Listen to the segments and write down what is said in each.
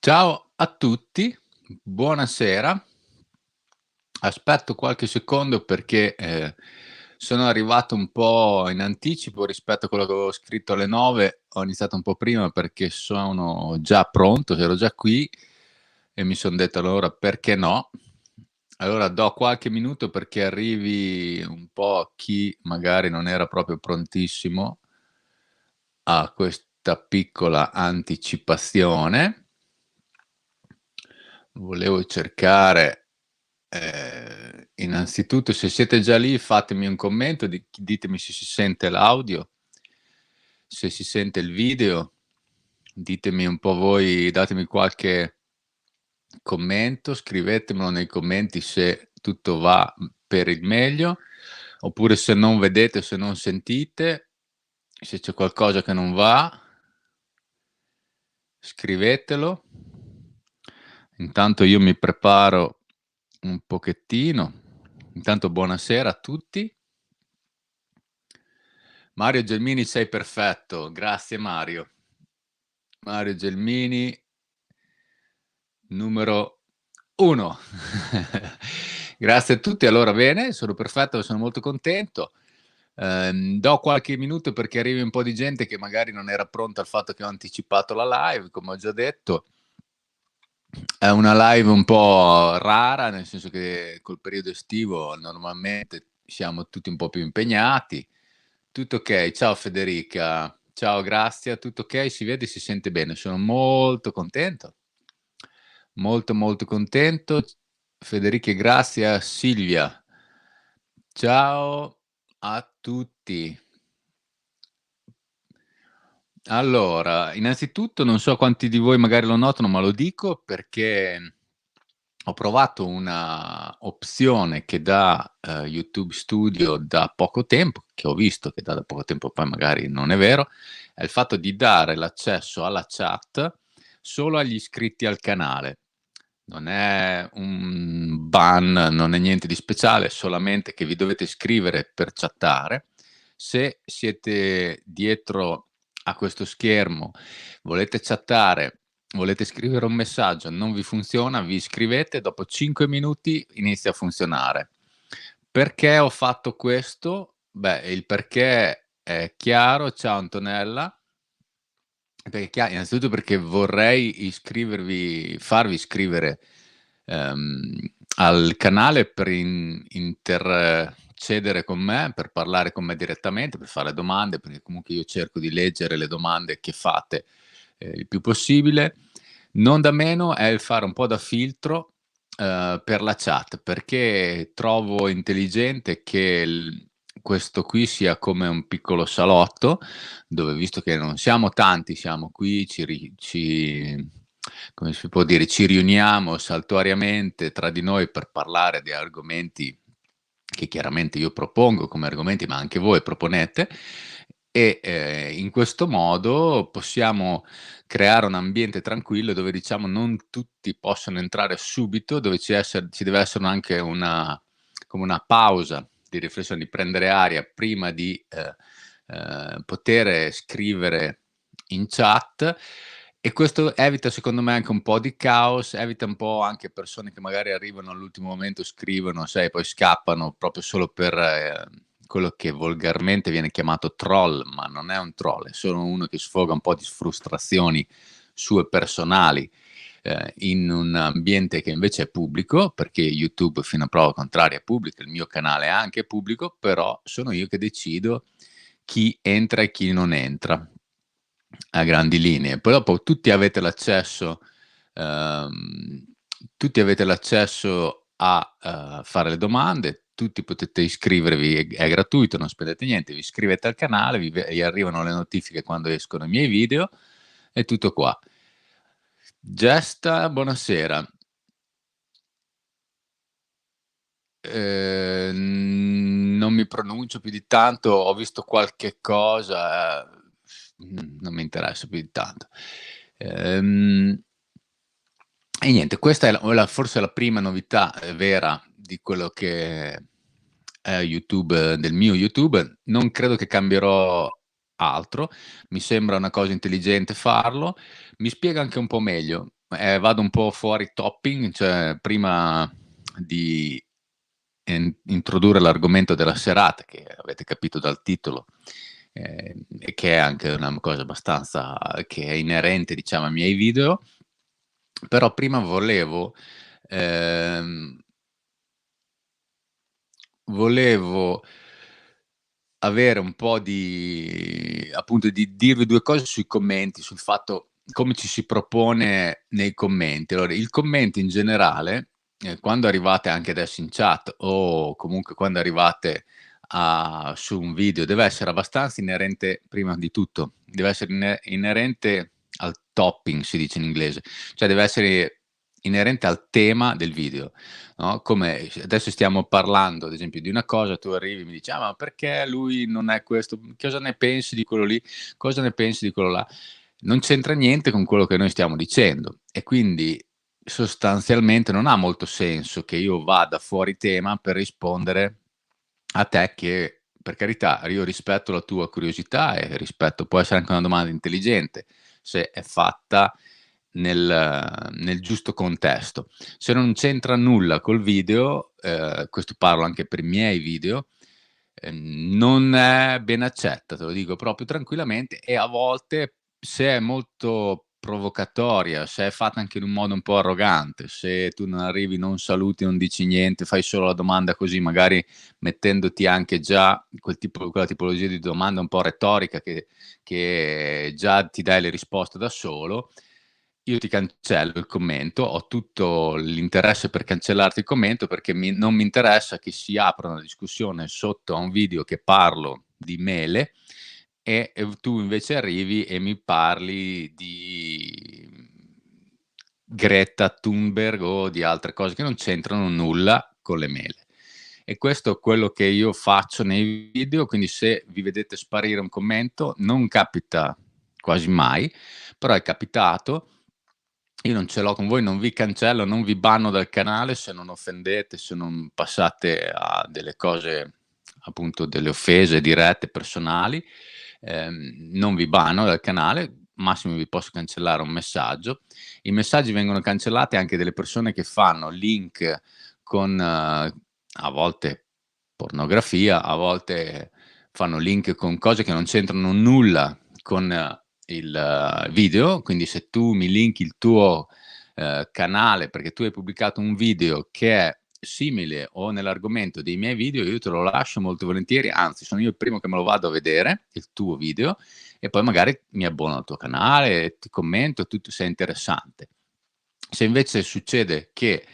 Ciao a tutti, buonasera. Aspetto qualche secondo perché, sono arrivato un po' in anticipo rispetto a quello che avevo scritto alle 9. Ho iniziato un po' prima perché sono già pronto, ero già qui e mi son detto: "Allora perché no?" Allora do qualche minuto perché arrivi un po' chi magari non era proprio prontissimo a questa piccola anticipazione. Volevo cercare, innanzitutto se siete già lì fatemi un commento, ditemi se si sente l'audio, se si sente il video, ditemi un po' voi, datemi qualche commento, scrivetemelo nei commenti se tutto va, per il meglio, oppure se non vedete, se non sentite, se c'è qualcosa che non va, scrivetelo. Intanto io mi preparo un pochettino. Intanto buonasera a tutti. Mario Gelmini sei perfetto, grazie Mario. Mario Gelmini numero 1. Grazie a tutti. Allora bene, sono perfetto, sono molto contento. Do qualche minuto perché arrivi un po' di gente che magari non era pronta al fatto che ho anticipato la live, come ho già detto. È una live un po' rara, nel senso che col periodo estivo normalmente siamo tutti un po' più impegnati. Tutto okay. Ciao Federica. Ciao Grazia, tutto okay? Si vede e si sente bene. Sono molto contento. Molto, molto contento. Federica e Grazia, Silvia. Ciao a tutti. Allora, innanzitutto non so quanti di voi magari lo notano, ma lo dico perché ho provato una opzione che dà, YouTube Studio da poco tempo, che ho visto che dà da poco tempo, poi magari non è vero, è il fatto di dare l'accesso alla chat solo agli iscritti al canale. Non è un ban, non è niente di speciale, è solamente che vi dovete iscrivere per chattare. Se siete dietro a questo schermo, volete chattare, volete scrivere un messaggio, non vi funziona, vi iscrivete, dopo 5 minuti inizia a funzionare. Perché ho fatto questo? Beh, il perché è chiaro. Ciao Antonella. Perché innanzitutto perché vorrei farvi iscrivere, ehm, al canale per intercedere con me, per parlare con me direttamente, per fare domande, perché comunque io cerco di leggere le domande che fate, il più possibile. Non da meno è il fare un po' da filtro, per la chat, perché trovo intelligente che questo qui sia come un piccolo salotto, dove visto che non siamo tanti, siamo qui, come si può dire, ci riuniamo saltuariamente tra di noi per parlare di argomenti che chiaramente io propongo come argomenti, ma anche voi proponete e, in questo modo possiamo creare un ambiente tranquillo dove diciamo non tutti possono entrare subito, dove ci deve essere anche una pausa di riflessione, di prendere aria prima di, potere scrivere in chat e questo evita secondo me anche un po' di caos, evita un po' anche persone che magari arrivano all'ultimo momento, scrivono, sai, poi scappano proprio solo per, quello che volgarmente viene chiamato troll, ma non è un troll, è solo uno che sfoga un po' di frustrazioni sue personali, in un ambiente che invece è pubblico, perché YouTube fino a prova contraria è pubblico, il mio canale è anche pubblico, però sono io che decido chi entra e chi non entra, a grandi linee. Poi dopo ehm, tutti avete l'accesso a, fare le domande, tutti potete iscrivervi, è gratuito, non spendete niente, vi iscrivete al canale, vi arrivano le notifiche quando escono i miei video, è tutto qua. Gesta, buonasera. Non mi pronuncio più di tanto, ho visto qualche cosa, non mi interessa più di tanto. Ehm, e niente, questa è forse la prima novità, vera di quello che è YouTube del mio YouTube. Non credo che cambierò altro, mi sembra una cosa intelligente farlo. Mi spiego anche un po' meglio. vado un po' fuori topping, cioè prima di introdurre l'argomento della serata, che avete capito dal titolo, e che è anche una cosa abbastanza che è inerente, diciamo, ai miei video, però prima ehm, volevo avere un po' di appunto, di dirvi 2 cose sui commenti, sul fatto come ci si propone nei commenti. Allora, il commento in generale, quando arrivate anche adesso in chat o comunque quando arrivate su un video, deve essere abbastanza inerente prima di tutto, deve essere inerente al topping, si dice in inglese, cioè deve essere inerente al tema del video. No, come adesso stiamo parlando, ad esempio, di una cosa, tu arrivi e mi dici: "Ah, ma perché lui non è questo? Cosa ne pensi di quello lì? Cosa ne pensi di quello là?" Non c'entra niente con quello che noi stiamo dicendo e quindi sostanzialmente non ha molto senso che io vada fuori tema per rispondere a te che, per carità, io rispetto la tua curiosità e rispetto può essere anche una domanda intelligente, se è fatta nel giusto contesto. Se non c'entra nulla col video, questo parlo anche per i miei video, non è ben accetta, te lo dico proprio tranquillamente, e a volte se è molto provocatoria, se è fatta anche in un modo un po' arrogante, se tu non arrivi, non saluti, non dici niente, fai solo la domanda così, magari mettendoti anche già quella tipologia di domanda un po' retorica che già ti dai le risposte da solo, io ti cancello il commento, ho tutto l'interesse per cancellarti il commento perché non mi interessa che si apra una discussione sotto a un video che parlo di mele e tu invece arrivi e mi parli di Greta Thunberg o di altre cose che non c'entrano nulla con le mele. E questo è quello che io faccio nei video, quindi se vi vedete sparire un commento, non capita quasi mai, però è capitato. Io non ce l'ho con voi, non vi cancello, non vi banno dal canale se non offendete, se non passate a delle cose, appunto delle offese dirette, personali, non vi banno dal canale, massimo vi posso cancellare un messaggio. I messaggi vengono cancellati anche delle persone che fanno link con, a volte pornografia, a volte fanno link con cose che non c'entrano nulla con il video, quindi se tu mi linki il tuo canale perché tu hai pubblicato un video che è simile o nell'argomento dei miei video, io te lo lascio molto volentieri, anzi sono io il primo che me lo vado a vedere, il tuo video, e poi magari mi abbono al tuo canale, ti commento, tutto se è interessante. Se invece succede che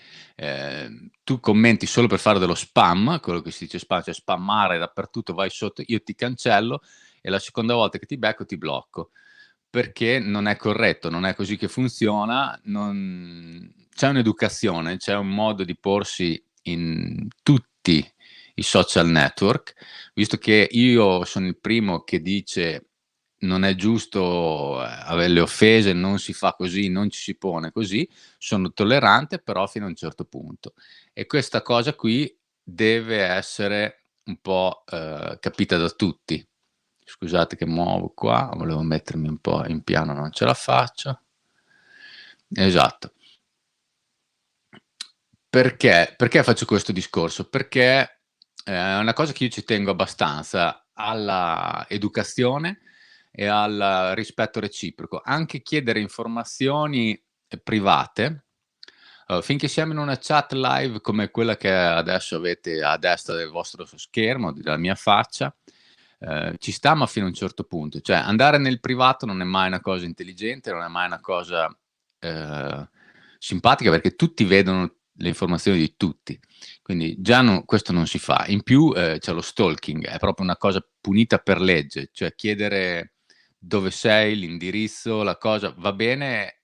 tu commenti solo per fare dello spam, quello che si dice spam, cioè spammare dappertutto, vai sotto, io ti cancello e la seconda volta che ti becco ti blocco, perché non è corretto, non è così che funziona, c'è un'educazione, c'è un modo di porsi in tutti i social network, visto che io sono il primo che dice non è giusto avere le offese, non si fa così, non ci si pone così, sono tollerante però fino a un certo punto. E questa cosa qui deve essere un po', capita da tutti. Scusate che muovo qua, volevo mettermi un po' in piano, non ce la faccio. Esatto. Perché faccio questo discorso? Perché è una cosa che io ci tengo abbastanza alla educazione e al rispetto reciproco. Anche chiedere informazioni, private, finché siamo in una chat live come quella che adesso avete a destra del vostro schermo, della mia faccia, ci sta ma fino a un certo punto. Cioè andare nel privato non è mai una cosa intelligente, non è mai una cosa, ehm, simpatica perché tutti vedono le informazioni di tutti. Quindi già questo non si fa. In più, c'è lo stalking, è proprio una cosa punita per legge, cioè chiedere dove sei, l'indirizzo, la cosa va bene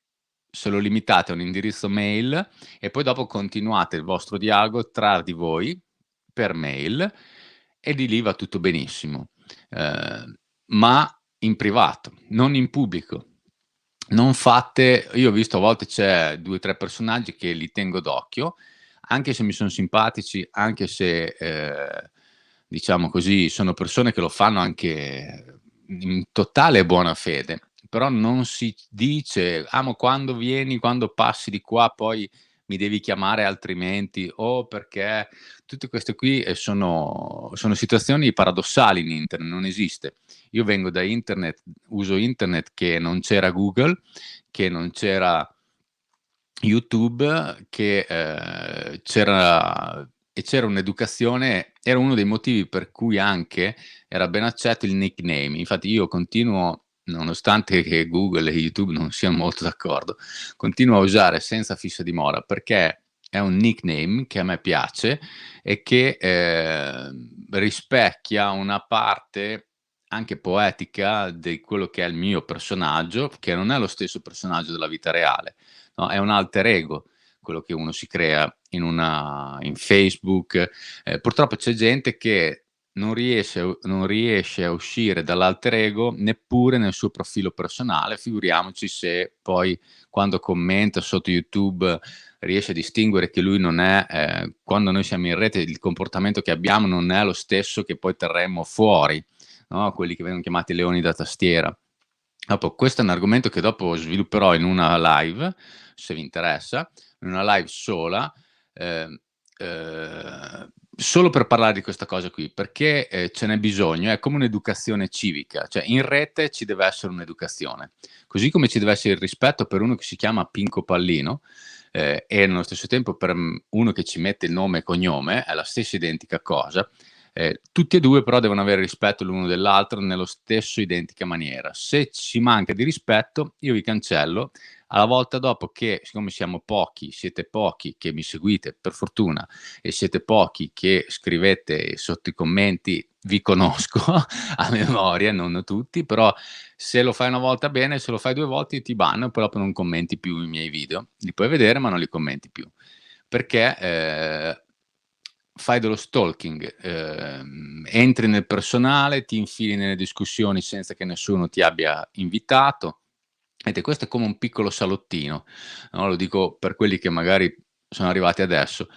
se lo limitate a un indirizzo mail e poi dopo continuate il vostro dialogo tra di voi per mail e di lì va tutto benissimo. Ma in privato, non in pubblico. Non fate io ho visto a volte c'è 2, 3 personaggi che li tengo d'occhio, anche se mi son simpatici, anche se, diciamo così, sono persone che lo fanno anche in totale buona fede, però non si dice: "Ah, ma quando vieni, quando passi di qua poi mi devi chiamare altrimenti", o perché tutte queste qui, sono situazioni paradossali in internet, non esiste. Io vengo da internet, uso internet che non c'era Google, che non c'era YouTube, che, c'era un'educazione, era uno dei motivi per cui anche era ben accetto il nickname. Infatti io continuo, nonostante che Google e YouTube non siano molto d'accordo, continuo a usare senza fissa dimora, perché è un nickname che a me piace e che, rispecchia una parte anche poetica di quello che è il mio personaggio, che non è lo stesso personaggio della vita reale, no, è un alter ego quello che uno si crea in Facebook. Purtroppo c'è gente che non riesce a uscire dall'alter ego neppure nel suo profilo personale, figuriamoci se poi quando commenta sotto YouTube riesce a distinguere che lui non è, quando noi siamo in rete il comportamento che abbiamo non è lo stesso che poi terremmo fuori, no, quelli che vengono chiamati leoni da tastiera. Dopo questo è un argomento che dopo svilupperò in una live, se vi interessa, in una live sola, ehm, solo per parlare di questa cosa qui, perché, ce n'è bisogno, è come un'educazione civica, cioè in rete ci deve essere un'educazione, così come ci deve essere il rispetto per uno che si chiama Pinco Pallino, e nello stesso tempo per, uno che ci mette il nome e cognome, è la stessa identica cosa. Tutti e 2 però devono avere rispetto l'uno dell'altro nello stesso identica maniera. Se ci manca di rispetto, io vi cancello. Alla volta dopo che, siccome siamo pochi, siete pochi che mi seguite, per fortuna, e siete pochi che scrivete sotto i commenti, vi conosco a memoria, non tutti, però se lo fai una volta bene, se lo fai 2 volte io ti banno e poi dopo non commenti più i miei video. Li puoi vedere ma non li commenti più. Perché, fai dello stalking, entri nel personale, ti infili nelle discussioni senza che nessuno ti abbia invitato, ed questo è come un piccolo salottino, no, lo dico per quelli che magari sono arrivati adesso.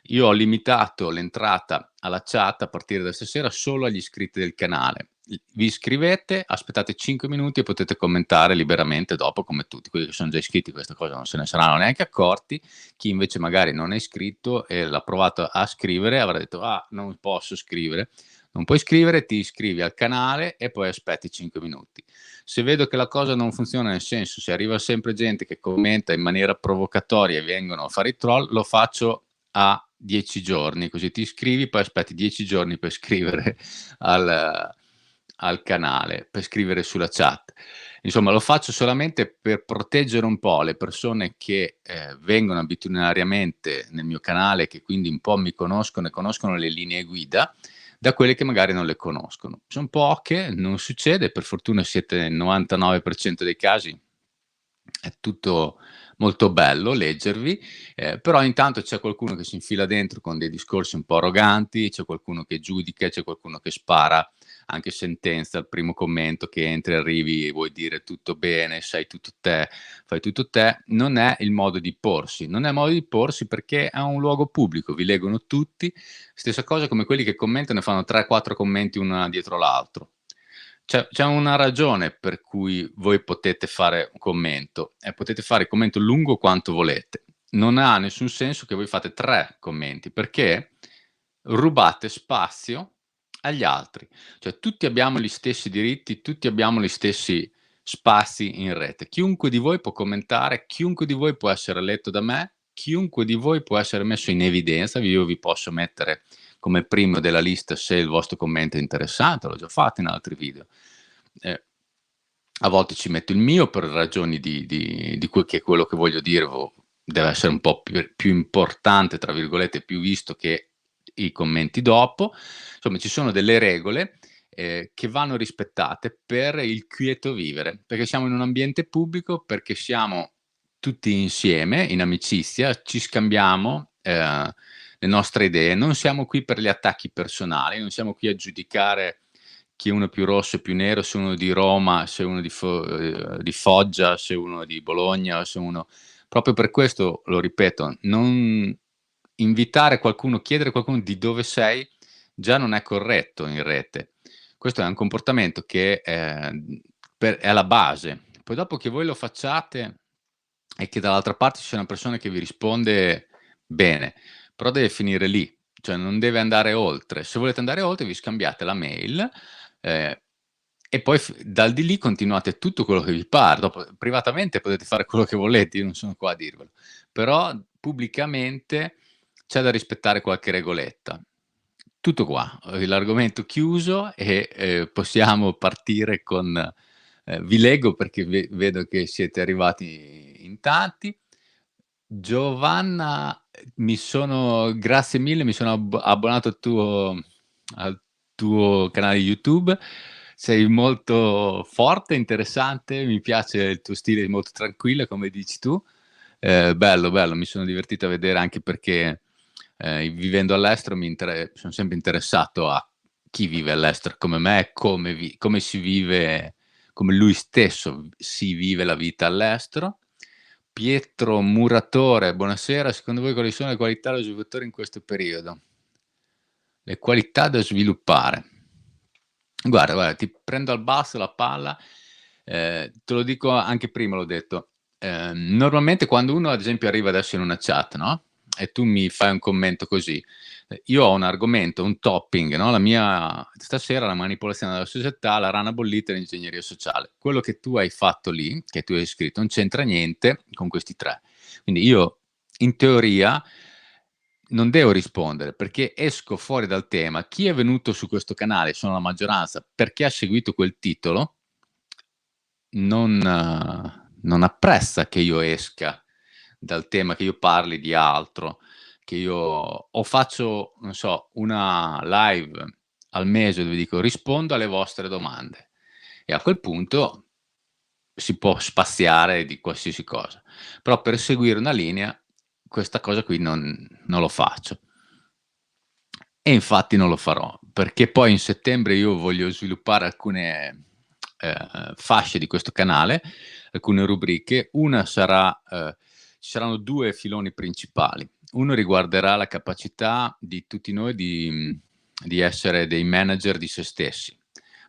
Io ho limitato l'entrata alla chat a partire da stasera solo agli iscritti del canale. Vi iscrivete, aspettate 5 minuti e potete commentare liberamente dopo come tutti. Quelli che sono già iscritti questa cosa non se ne saranno neanche accorti. Chi invece magari non è iscritto e l'ha provato a scrivere avrà detto: "Ah, non posso scrivere". Non puoi scrivere, ti iscrivi al canale e poi aspetti 5 minuti. Se vedo che la cosa non funziona, nel senso, se arriva sempre gente che commenta in maniera provocatoria e vengono a fare i troll, lo faccio a 10 giorni, così ti iscrivi, poi aspetti 10 giorni per scrivere al al canale, per scrivere sulla chat. Insomma, lo faccio solamente per proteggere un po' le persone che, vengono abitudinariamente nel mio canale, che quindi un po' mi conoscono e conoscono le linee guida, da quelle che magari non le conoscono. Son poche, non succede, per fortuna siete nel 99% dei casi, è tutto molto bello leggervi, però intanto c'è qualcuno che si infila dentro con dei discorsi un po' arroganti, c'è qualcuno che giudica, c'è qualcuno che spara anche sentenza al primo commento che entri, arrivi, vuoi dire tutto bene, sai tutto te, fai tutto te. Non è il modo di porsi, non è modo di porsi perché è un luogo pubblico, vi leggono tutti, stessa cosa come quelli che commentano e fanno 3, 4 commenti una dietro l'altro. C'è una ragione per cui voi potete fare un commento e potete fare il commento lungo quanto volete. Non ha nessun senso che voi fate 3 commenti, perché rubate spazio agli altri. Cioè tutti abbiamo gli stessi diritti, tutti abbiamo gli stessi spazi in rete. Chiunque di voi può commentare, chiunque di voi può essere letto da me, chiunque di voi può essere messo in evidenza, io vi posso mettere come primo della lista se il vostro commento è interessante, l'ho già fatto in altri video. A volte ci metto il mio per ragioni di quel che è quello che voglio dire deve essere un po' più importante, tra virgolette, più visto che i commenti dopo. Insomma, ci sono delle regole, che vanno rispettate per il quieto vivere, perché siamo in un ambiente pubblico, perché siamo tutti insieme in amicizia, ci scambiamo, le nostre idee, non siamo qui per gli attacchi personali, non siamo qui a giudicare chi uno è più rosso e più nero, se uno è di Roma, se uno di Foggia, se uno è di Bologna, se uno proprio per questo, lo ripeto, non invitare qualcuno, chiedere a qualcuno di dove sei, già non è corretto in rete. Questo è un comportamento che, è alla base Poi dopo che voi lo facciate e che dall'altra parte ci sia una persona che vi risponde bene, però deve finire lì, cioè non deve andare oltre. Se volete andare oltre vi scambiate la mail, ehm, e poi dal di lì continuate tutto quello che vi pare. Dopo privatamente potete fare quello che volete, io non sono qua a dirvelo, però pubblicamente c'è da rispettare qualche regoletta. Tutto qua, l'argomento chiuso e, possiamo partire con vi leggo perché vedo che siete arrivati in tanti. Giovanna, grazie mille, mi sono abbonato al tuo canale YouTube. Sei molto forte, interessante, mi piace il tuo stile molto tranquillo, come dici tu. Bello, bello, mi sono divertito a vedere anche perché, vivendo all'estero sono sempre interessato a chi vive all'estero come me, come si vive, come lui stesso si vive la vita all'estero. Pietro Muratore, buonasera. Secondo voi quali sono le qualità dello sviluppatore in questo periodo? Le qualità da sviluppare. Guarda, ti prendo al basso la palla, te lo dico anche prima l'ho detto. Normalmente quando uno ad esempio arriva adesso in una chat, no, e tu mi fai un commento così, io ho un argomento, un topping, no, la mia stasera la manipolazione della società, la rana bollita e l'ingegneria sociale. Quello che tu hai fatto lì, che tu hai scritto, non c'entra niente con questi 3. Quindi io in teoria non devo rispondere perché esco fuori dal tema. Chi è venuto su questo canale, sono la maggioranza, perché ha seguito quel titolo, non apprezza che io esca dal tema, che io parli di altro, che io o faccio, non so, una live al mese dove dico: "Rispondo alle vostre domande", e a quel punto si può spaziare di qualsiasi cosa. Però per seguire una linea, questa cosa qui non lo faccio. E infatti non lo farò, perché poi in settembre io voglio sviluppare alcune, fasce di questo canale, alcune rubriche. Una sarà ci saranno 2 filoni principali. Uno riguarderà la capacità di tutti noi di essere dei manager di se stessi,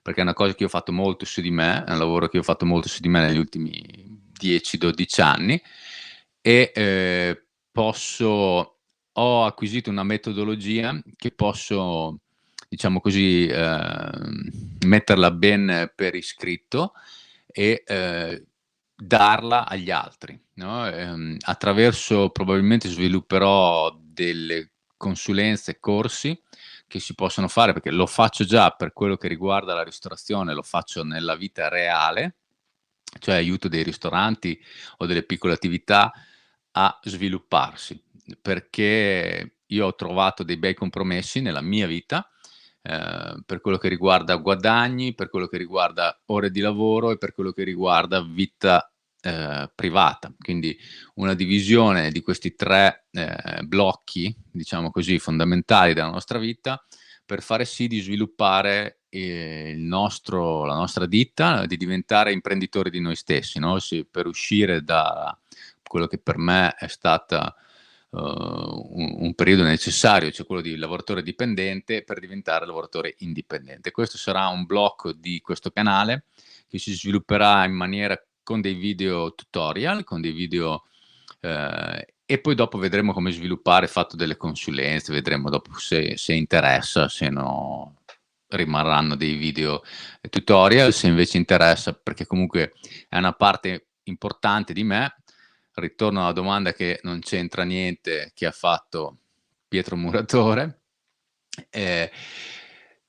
perché è una cosa che io ho fatto molto su di me, è un lavoro che io ho fatto molto su di me negli ultimi 10, 12 anni e, ho acquisito una metodologia che posso, diciamo così, metterla ben per iscritto e, darla agli altri, no, attraverso probabilmente svilupperò delle consulenze, corsi che si possono fare, perché lo faccio già per quello che riguarda la ristorazione, lo faccio nella vita reale, cioè aiuto dei ristoranti o delle piccole attività a svilupparsi, perché io ho trovato dei bei compromessi nella mia vita, per quello che riguarda guadagni, per quello che riguarda ore di lavoro e per quello che riguarda vita, privata. Quindi una divisione di questi 3, blocchi, diciamo così, fondamentali della nostra vita, per fare sì di sviluppare, la nostra ditta, di diventare imprenditori di noi stessi, no, per uscire da quello che per me è stata, un periodo necessario, cioè quello di lavoratore dipendente, per diventare lavoratore indipendente. Questo sarà un blocco di questo canale che si svilupperà in maniera con dei video tutorial, con dei video, e poi dopo vedremo come sviluppare, fatto delle consulenze, vedremo dopo se interessa, se no rimarranno dei video tutorial, se invece interessa, perché comunque è una parte importante di me. Ritorno alla domanda che non c'entra niente che ha fatto Pietro Muratore, ehm,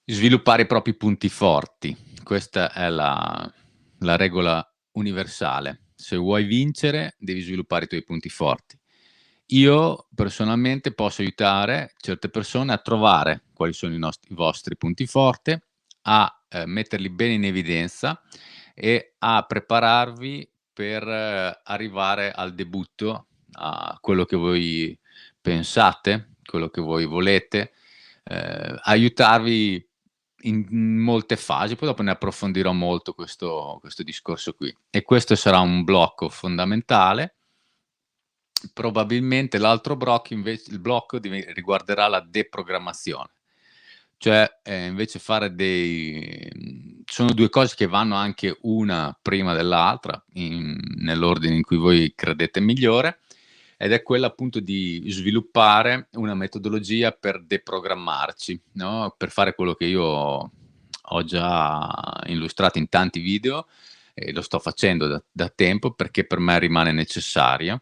sviluppare i propri punti forti. Questa è la regola universale. Se vuoi vincere, devi sviluppare i tuoi punti forti. Io personalmente posso aiutare certe persone a trovare quali sono i vostri punti forte, a, metterli bene in evidenza e a prepararvi per arrivare al debutto, a quello che voi pensate, quello che voi volete, aiutarvi in molte fasi, poi dopo ne approfondirò molto questo discorso qui. E questo sarà un blocco fondamentale. Probabilmente l'altro blocco il blocco riguarderà la deprogrammazione, cioè invece fare sono 2 cose che vanno anche una prima dell'altra, nell'ordine in cui voi credete migliore, ed è quella appunto di sviluppare una metodologia per deprogrammarci, no, per fare quello che io ho già illustrato in tanti video e lo sto facendo da tempo perché per me rimane necessaria,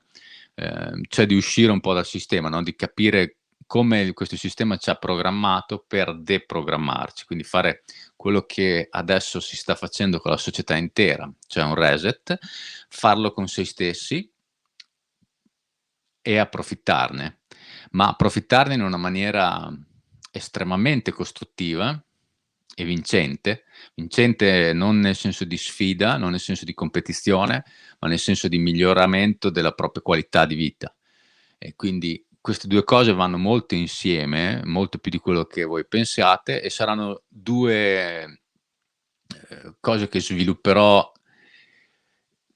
cioè di uscire un po' dal sistema, no, di capire come questo sistema ci ha programmato per deprogrammarci, quindi fare quello che adesso si sta facendo con la società intera, cioè un reset, farlo con se stessi e approfittarne, ma approfittarne in una maniera estremamente costruttiva e vincente. Vincente non nel senso di sfida, non nel senso di competizione, ma nel senso di miglioramento della propria qualità di vita. E quindi queste 2 cose vanno molto insieme, molto più di quello che voi pensiate, e saranno 2 cose che svilupperò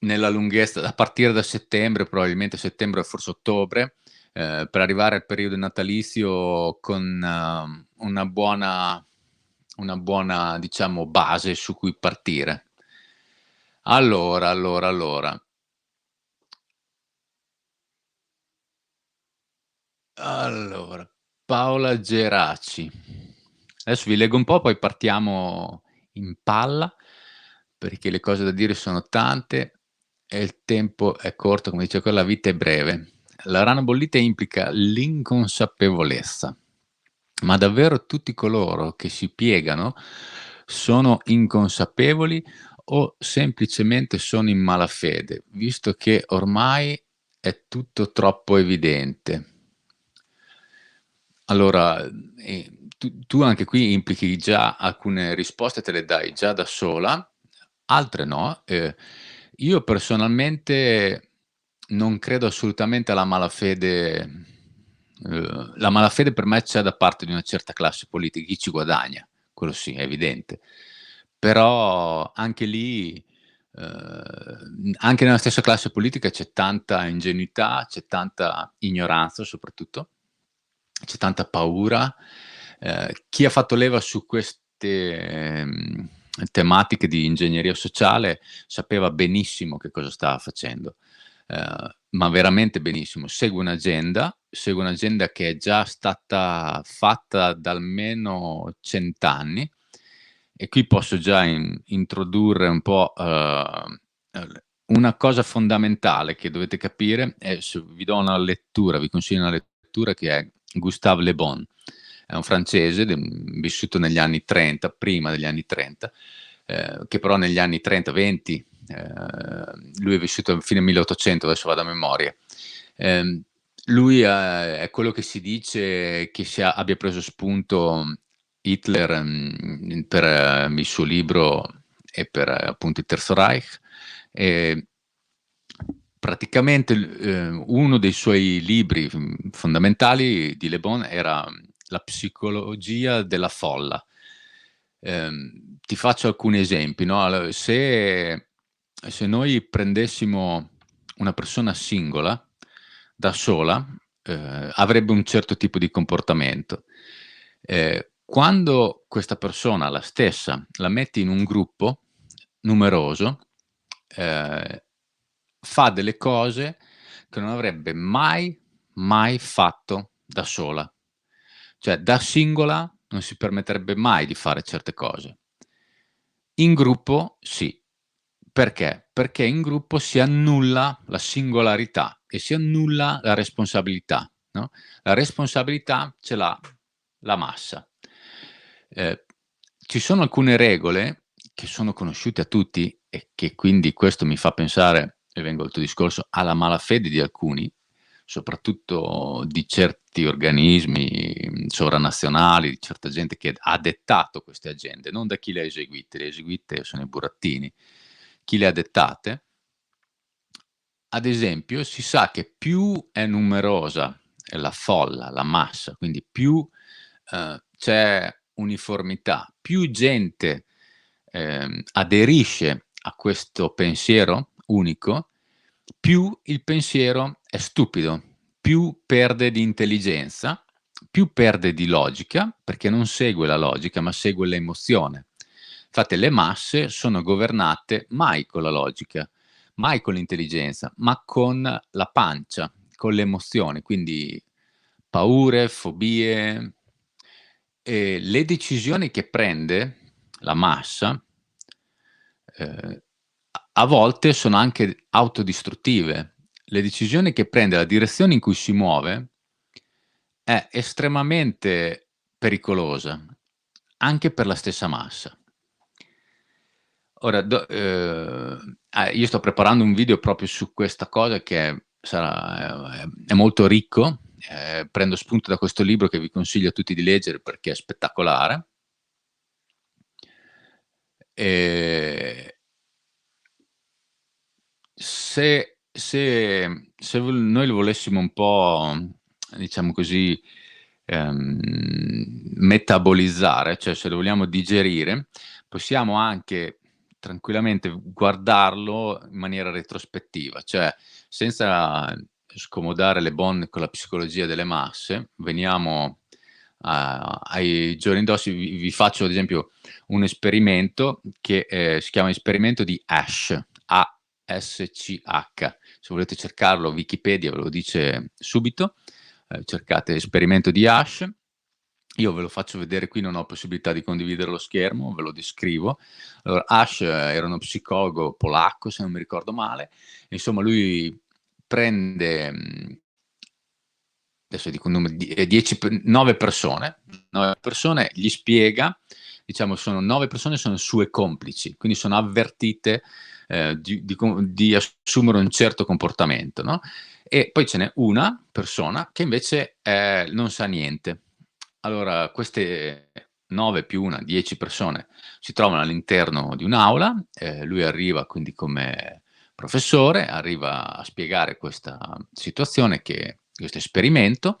nella lunghezza a partire da settembre, probabilmente settembre o forse ottobre, per arrivare al periodo natalizio con una buona, diciamo, base su cui partire. Allora. Allora, Paola Geraci. Adesso vi leggo un po', poi partiamo in palla, perché le cose da dire sono tante e il tempo è corto, come dice quella, la vita è breve. La rana bollita implica l'inconsapevolezza, ma davvero tutti coloro che si piegano sono inconsapevoli o semplicemente sono in malafede, visto che ormai è tutto troppo evidente? Allora, tu anche qui implichi già alcune risposte, te le dai già da sola, altre no. Io personalmente non credo assolutamente alla malafede. La malafede per me c'è da parte di una certa classe politica, chi ci guadagna, quello sì, è evidente. Però anche lì, anche nella stessa classe politica c'è tanta ingenuità, c'è tanta ignoranza soprattutto, c'è tanta paura. Chi ha fatto leva su queste, tematiche di ingegneria sociale sapeva benissimo che cosa stava facendo, ma veramente benissimo. Segue un'agenda che è già stata fatta da almeno 100 anni, e qui posso già introdurre un po', una cosa fondamentale che dovete capire è, vi do una lettura, vi consiglio una lettura, che è Gustave Le Bon. È un francese vissuto negli anni 30, prima degli anni 30, che però negli anni 30, 20, lui è vissuto a fine 1800, adesso vado a memoria. Lui è quello che si dice che abbia preso spunto Hitler, per il suo libro e per appunto il Terzo Reich. Praticamente uno dei suoi libri fondamentali di Le Bon era La psicologia della folla. Ti faccio alcuni esempi, no? Se noi prendessimo una persona singola, da sola, avrebbe un certo tipo di comportamento. Quando questa persona, la stessa, la metti in un gruppo numeroso, ehm, fa delle cose che non avrebbe mai fatto da sola. Cioè, da singola non si permetterebbe mai di fare certe cose. In gruppo sì. Perché? Perché in gruppo si annulla la singolarità e si annulla la responsabilità, no, la responsabilità ce l'ha la massa. Ehm, Ci sono alcune regole che sono conosciute a tutti e che quindi questo mi fa pensare, e vengo al tuo discorso, alla malafede di alcuni, soprattutto di certi organismi, sovranazionali, di certa gente che ha dettato queste agende, non da chi le ha eseguite. Le eseguite sono i burattini. Chi le ha dettate? Ad esempio, si sa che più è numerosa la folla, la massa, quindi più, c'è uniformità, più gente, aderisce a questo pensiero unico, più il pensiero è stupido, più perde di intelligenza, più perde di logica, perché non segue la logica, ma segue l'emozione. Infatti le masse sono governate mai con la logica, mai con l'intelligenza, ma con la pancia, con le emozioni, quindi paure, fobie. E le decisioni che prende la massa, a volte sono anche autodistruttive. Le decisioni che prende, la direzione in cui si muove è estremamente pericolosa, anche per la stessa massa. Ora io sto preparando un video proprio su questa cosa che è molto ricco, prendo spunto da questo libro che vi consiglio a tutti di leggere perché è spettacolare. Ehm se noi lo volessimo un po', diciamo così, metabolizzare, cioè se lo vogliamo digerire, possiamo anche tranquillamente guardarlo in maniera retrospettiva, cioè senza scomodare le bonne con la psicologia delle masse, veniamo ai giorni d'oggi. Vi faccio ad esempio un esperimento che, si chiama esperimento di Asch, ASCH. Se volete cercarlo, Wikipedia ve lo dice subito. Cercate esperimento di Asch. Io ve lo faccio vedere qui, non ho possibilità di condividere lo schermo, ve lo descrivo. Allora, Asch era uno psicologo polacco, se non mi ricordo male. Insomma, lui prende, adesso dico un numero, 9 persone, 9 persone, gli spiega, diciamo sono 9 persone, sono sue complici, quindi sono avvertite di assumere un certo comportamento, no? E poi ce n'è una persona che invece non sa niente. Allora, queste 9 più 1, 10 persone si trovano all'interno di un'aula, lui arriva quindi come professore, arriva a spiegare questa situazione, questo esperimento,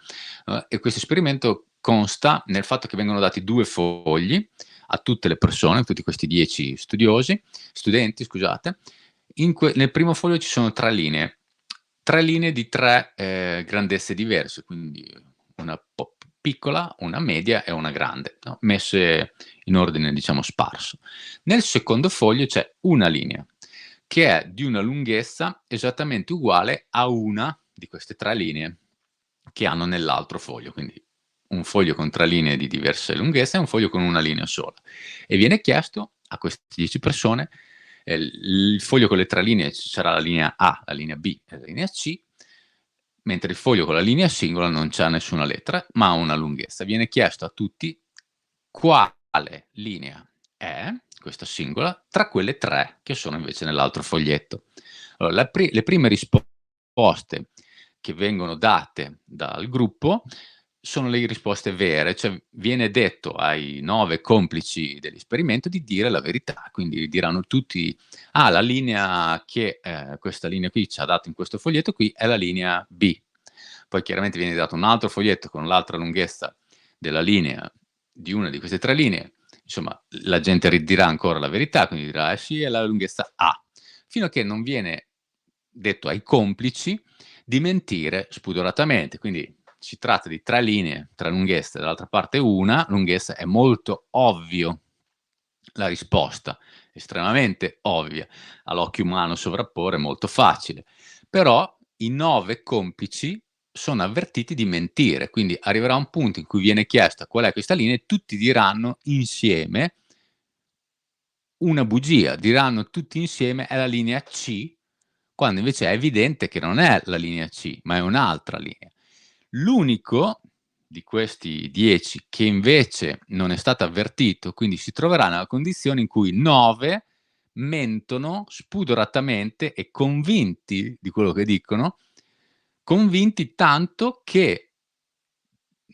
e questo esperimento consta nel fatto che vengono dati 2 fogli a tutte le persone, a tutti questi 10 studenti, scusate. Nel primo foglio ci sono 3 linee di 3 grandezze diverse, quindi una po' piccola, una media e una grande, no, messe in ordine diciamo sparso. Nel secondo foglio c'è una linea che è di una lunghezza esattamente uguale a una di queste 3 linee che hanno nell'altro foglio, quindi un foglio con 3 linee di diverse lunghezze e un foglio con una linea sola. E viene chiesto a queste 10 persone, il foglio con le 3 linee sarà la linea A, la linea B e la linea C, mentre il foglio con la linea singola non c'ha nessuna lettera, ma ha una lunghezza. Viene chiesto a tutti quale linea è, questa singola, tra quelle 3 che sono invece nell'altro foglietto. Allora, le prime risposte che vengono date dal gruppo sono le risposte vere, cioè viene detto ai 9 complici dell'esperimento di dire la verità, quindi diranno tutti: "Ah, la linea che questa linea qui ci ha dato in questo foglietto qui è la linea B". Poi chiaramente viene dato un altro foglietto con l'altra lunghezza della linea di una di queste 3 linee, insomma la gente ridirà ancora la verità, quindi dirà: "Eh sì, è la lunghezza A", fino a che non viene detto ai complici di mentire spudoratamente. Quindi si tratta di 3 linee, 3 lunghezze, dall'altra parte una lunghezza, è molto ovvio la risposta, estremamente ovvia, all'occhio umano sovrapporre è molto facile. Però i 9 complici sono avvertiti di mentire, quindi arriverà un punto in cui viene chiesta qual è questa linea e tutti diranno insieme una bugia, diranno tutti insieme: "È la linea C", quando invece è evidente che non è la linea C, ma è un'altra linea. L'unico di questi 10 che invece non è stato avvertito, quindi si troverà nella condizione in cui 9 mentono spudoratamente e convinti di quello che dicono, convinti tanto che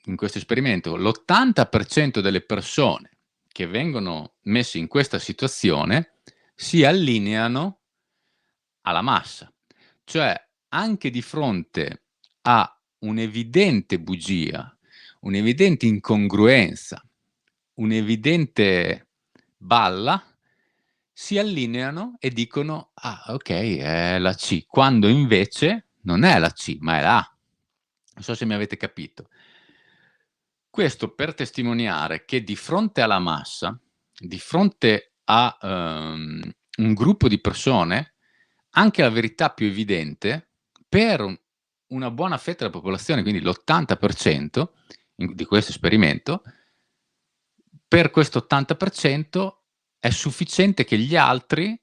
in questo esperimento l'80% delle persone che vengono messe in questa situazione si allineano alla massa. Cioè, anche di fronte a un'evidente bugia, un'evidente incongruenza, un'evidente balla, si allineano e dicono: "Ah, okay, è la C", quando invece non è la C, ma è la A. Non so se mi avete capito. Questo per testimoniare che di fronte alla massa, di fronte a un gruppo di persone anche la verità più evidente per una buona fetta della popolazione, quindi l'80% di questo esperimento, per questo 80% è sufficiente che gli altri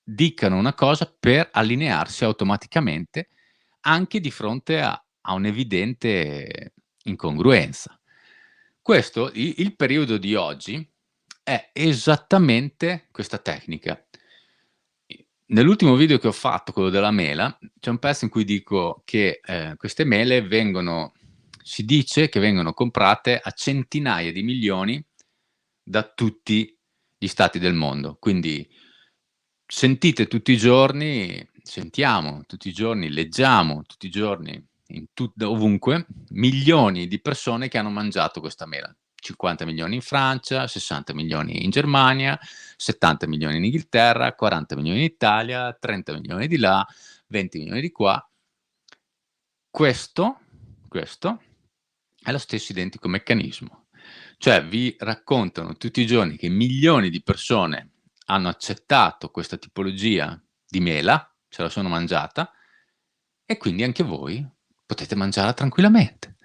dicano una cosa per allinearsi automaticamente anche di fronte a un'evidente incongruenza. Questo il periodo di oggi è esattamente questa tecnica. Nell'ultimo video che ho fatto, quello della mela, c'è un pezzo in cui dico che, queste mele si dice che vengono comprate a centinaia di milioni da tutti gli stati del mondo. Quindi sentiamo tutti i giorni, leggiamo tutti i giorni ovunque, milioni di persone che hanno mangiato questa mela. 50 milioni in Francia, 60 milioni in Germania, 70 milioni in Inghilterra, 40 milioni in Italia, 30 milioni di là, 20 milioni di qua. Questo è lo stesso identico meccanismo. Cioè vi raccontano tutti i giorni che milioni di persone hanno accettato questa tipologia di mela, se la sono mangiata, e quindi anche voi potete mangiarla tranquillamente.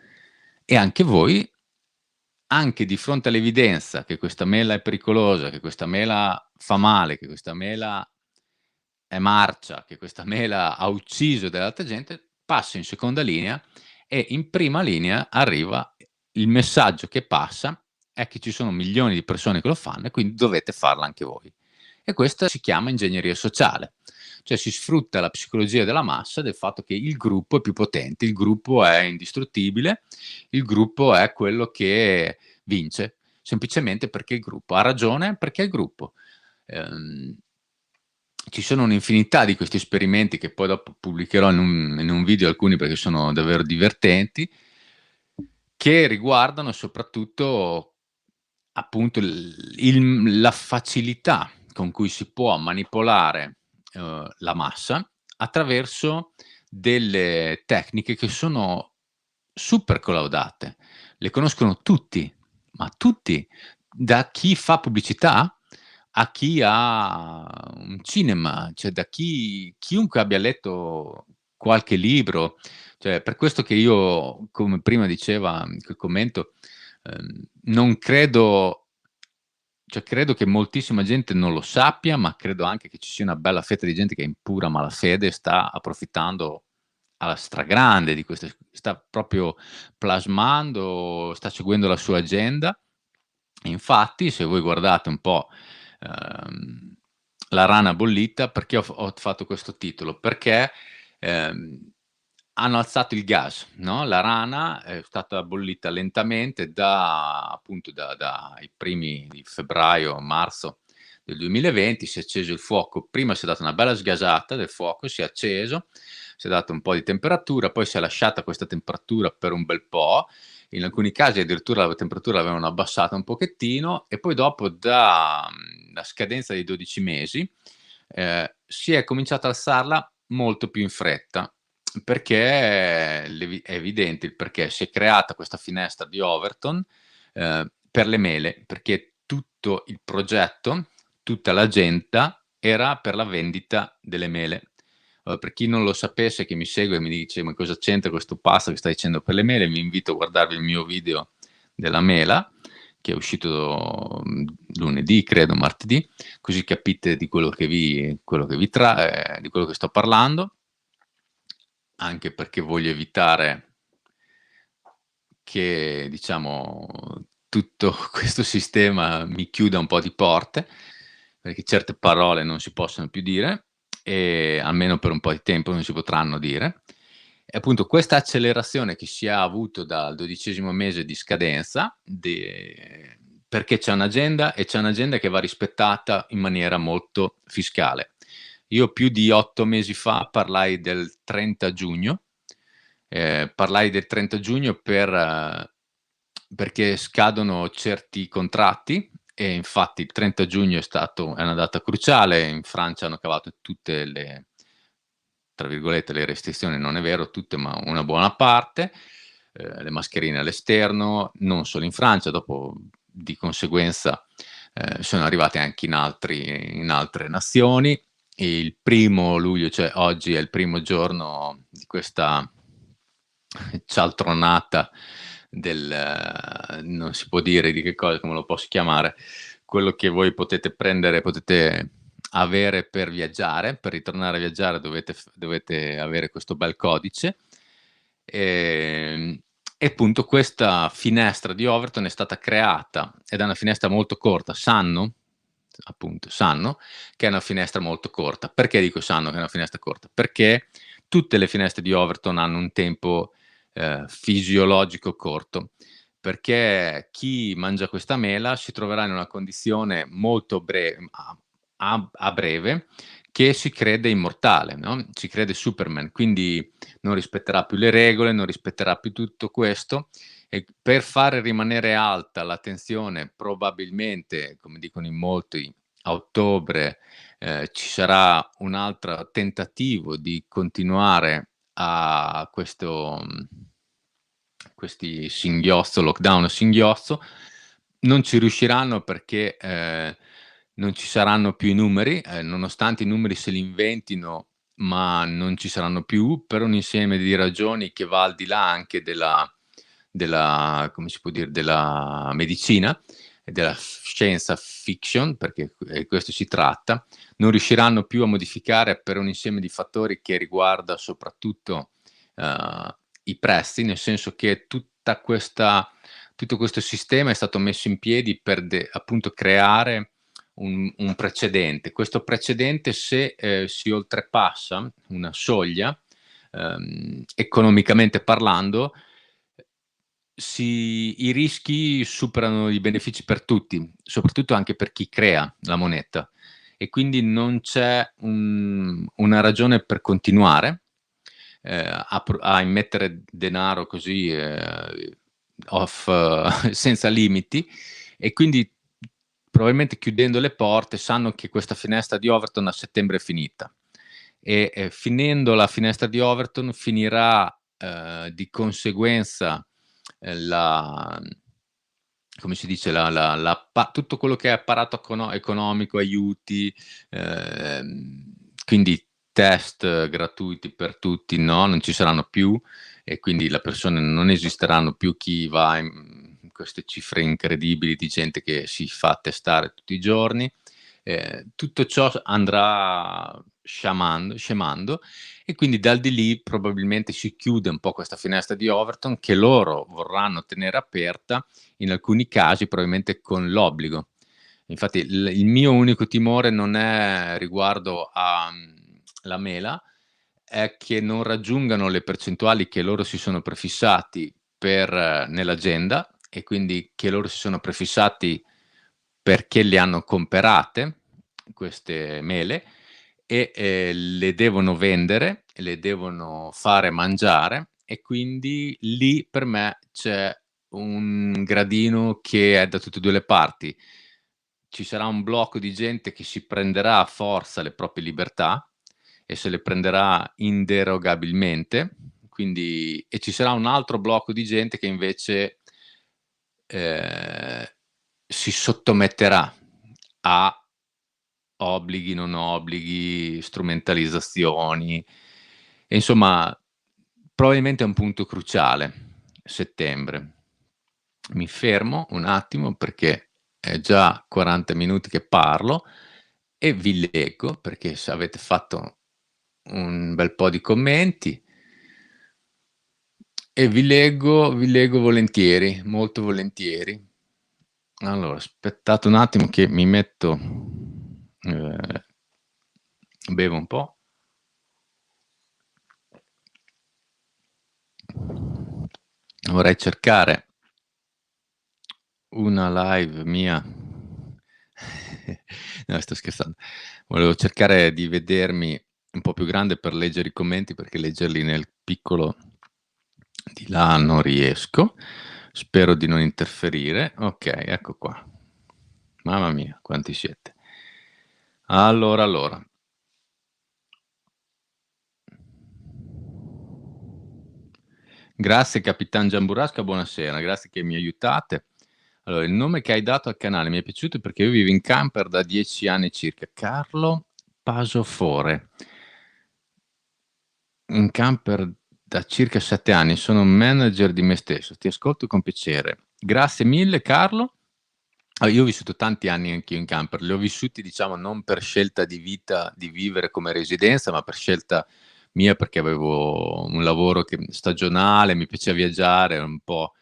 E anche voi, anche di fronte all'evidenza che questa mela è pericolosa, che questa mela fa male, che questa mela è marcia, che questa mela ha ucciso dell'altra gente, passa in seconda linea e in prima linea arriva il messaggio che passa è che ci sono milioni di persone che lo fanno e quindi dovete farla anche voi. E questa si chiama ingegneria sociale, cioè si sfrutta la psicologia della massa, del fatto che il gruppo è più potente, il gruppo è indistruttibile, il gruppo è quello che vince, semplicemente perché il gruppo ha ragione, perché è il gruppo. Ci sono un'infinità di questi esperimenti che poi dopo pubblicherò in un video alcuni perché sono davvero divertenti, che riguardano soprattutto appunto la facilità con cui si può manipolare, la massa attraverso delle tecniche che sono super collaudate. Le conoscono tutti, ma tutti, da chi fa pubblicità a chi ha un cinema, cioè da chiunque abbia letto qualche libro. Cioè, per questo che io, come prima diceva quel commento, non credo, cioè credo che moltissima gente non lo sappia, ma credo anche che ci sia una bella fetta di gente che è in pura malafede sta approfittando alla stragrande di queste, sta proprio plasmando, sta seguendo la sua agenda. Infatti, se voi guardate un po', ehm, La rana bollita, perché ho fatto questo titolo? Perché, ehm, hanno alzato il gas, no, la rana è stata bollita lentamente appunto dai primi di febbraio, marzo del 2020, si è acceso il fuoco, prima si è data una bella sgasata del fuoco, si è acceso, si è dato un po' di temperatura, poi si è lasciata questa temperatura per un bel po', in alcuni casi addirittura la temperatura l'avevano abbassata un pochettino e poi dopo la scadenza dei 12 mesi, si è cominciato a alzarla molto più in fretta, perché è evidente il perché. Si è creata questa finestra di Overton, per le mele, perché tutto il progetto, tutta l'agenda era per la vendita delle mele. Per chi non lo sapesse, che mi segue e mi dice: "Ma cosa c'entra questo pazzo che sta dicendo per le mele?" Vi invito a guardarvi il mio video della mela, che è uscito, lunedì credo, martedì, così capite di di quello che sto parlando, anche perché voglio evitare che, diciamo, tutto questo sistema mi chiuda un po' di porte, perché certe parole non si possono più dire e almeno per un po' di tempo non si potranno dire. E appunto questa accelerazione che si è avuto dal 12° mese di scadenza, perché c'è un'agenda e c'è un'agenda che va rispettata in maniera molto fiscale. Io più di 8 mesi fa parlai del 30 giugno perché scadono certi contratti e infatti il 30 giugno è una data cruciale. In Francia hanno cavato tutte le, tra virgolette, "le restrizioni", non è vero tutte, ma una buona parte, le mascherine all'esterno, non solo in Francia, dopo di conseguenza, sono arrivate anche in altre nazioni. Il 1° luglio, cioè oggi, è il primo giorno di questa cialtronata non si può dire di che cosa, come lo posso chiamare, quello che voi potete prendere, potete avere per viaggiare. Per ritornare a viaggiare dovete avere questo bel codice. E appunto questa finestra di Overton è stata creata, ed è una finestra molto corta. Sanno che è una finestra molto corta. Perché dico sanno che è una finestra corta? Perché tutte le finestre di Overton hanno un tempo fisiologico corto, perché chi mangia questa mela si troverà in una condizione molto a breve, che si crede immortale, no, si crede Superman, quindi non rispetterà più le regole, non rispetterà più tutto questo, e per fare rimanere alta la tensione, probabilmente, come dicono in molti, a ottobre ci sarà un altro tentativo di continuare a questi singhiozzo, lockdown a singhiozzo. Non ci riusciranno perché non ci saranno più i numeri, nonostante i numeri se li inventino, ma non ci saranno più, per un insieme di ragioni che va al di là anche come si può dire, della medicina e della scienza fiction, perché questo si tratta. Non riusciranno più a modificare per un insieme di fattori che riguarda soprattutto i prezzi, nel senso che tutto questo sistema è stato messo in piedi per appunto creare un precedente. Questo precedente, se si oltrepassa una soglia, economicamente parlando, i rischi superano i benefici per tutti, soprattutto anche per chi crea la moneta, e quindi non c'è una ragione per continuare a immettere denaro così senza limiti, e quindi probabilmente chiudendo le porte sanno che questa finestra di Overton a settembre è finita, e finendo la finestra di Overton finirà di conseguenza la come si dice, tutto quello che è apparato economico, aiuti, quindi test gratuiti per tutti, no, non ci saranno più, e quindi le persone non esisteranno più, chi va in queste cifre incredibili di gente che si fa testare tutti i giorni. Tutto ciò andrà scemando, e quindi dal di lì probabilmente si chiude un po' questa finestra di Overton, che loro vorranno tenere aperta, in alcuni casi probabilmente con l'obbligo. Infatti il mio unico timore non è riguardo la mela, è che non raggiungano le percentuali che loro si sono prefissati nell'agenda, e quindi che loro si sono prefissati perché le hanno comperate queste mele, e le devono vendere, le devono fare mangiare, e quindi lì per me c'è un gradino che è da tutte e 2 le parti. Ci sarà un blocco di gente che si prenderà a forza le proprie libertà e se le prenderà inderogabilmente, quindi, e ci sarà un altro blocco di gente che invece ehm, si sottometterà a obblighi, non obblighi, strumentalizzazioni, e insomma probabilmente è un punto cruciale, settembre. Mi fermo un attimo perché è già 40 minuti che parlo, e vi leggo, perché se avete fatto un bel po' di commenti, e vi leggo volentieri, molto volentieri. Allora, aspettate un attimo che mi metto, ehm, bevo un po'. Vorrei cercare una live mia. No, sto scherzando. Volevo cercare di vedermi un po' più grande per leggere i commenti, perché leggerli nel piccolo di là non riesco. Spero di non interferire. Okay, ecco qua. Mamma mia, quanti siete. Allora. Grazie Capitan Giamburrasca, buonasera, grazie che mi aiutate. Allora, il nome che hai dato al canale mi è piaciuto perché io vivo in camper da 10 anni circa. Carlo Pasofore. In camper da circa 7 anni, sono un manager di me stesso. Ti ascolto con piacere. Grazie mille Carlo. Io ho vissuto tanti anni anch'io in camper, li ho vissuti diciamo non per scelta di vita, di vivere come residenza, ma per scelta mia perché avevo un lavoro stagionale, mi piaceva viaggiare, un po'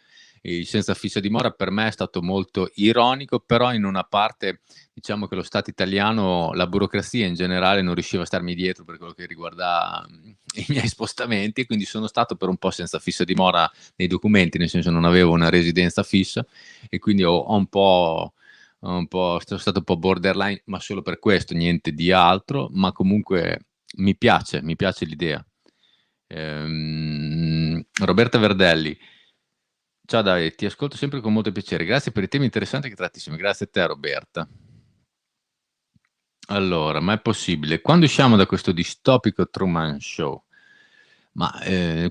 il senza fissa dimora per me è stato molto ironico, però in una parte diciamo che lo Stato italiano, la burocrazia in generale non riusciva a starmi dietro per quello che riguarda i miei spostamenti e quindi sono stato per un po' senza fissa dimora nei documenti, nel senso non avevo una residenza fissa e quindi sono stato un po' borderline, ma solo per questo, niente di altro, ma comunque mi piace l'idea. Roberta Verdelli. Ciao Davide, ti ascolto sempre con molto piacere. Grazie per i temi interessanti che tratti insieme. Grazie a te, Roberta. Allora, ma è possibile? Quando usciamo da questo distopico Truman Show? Ma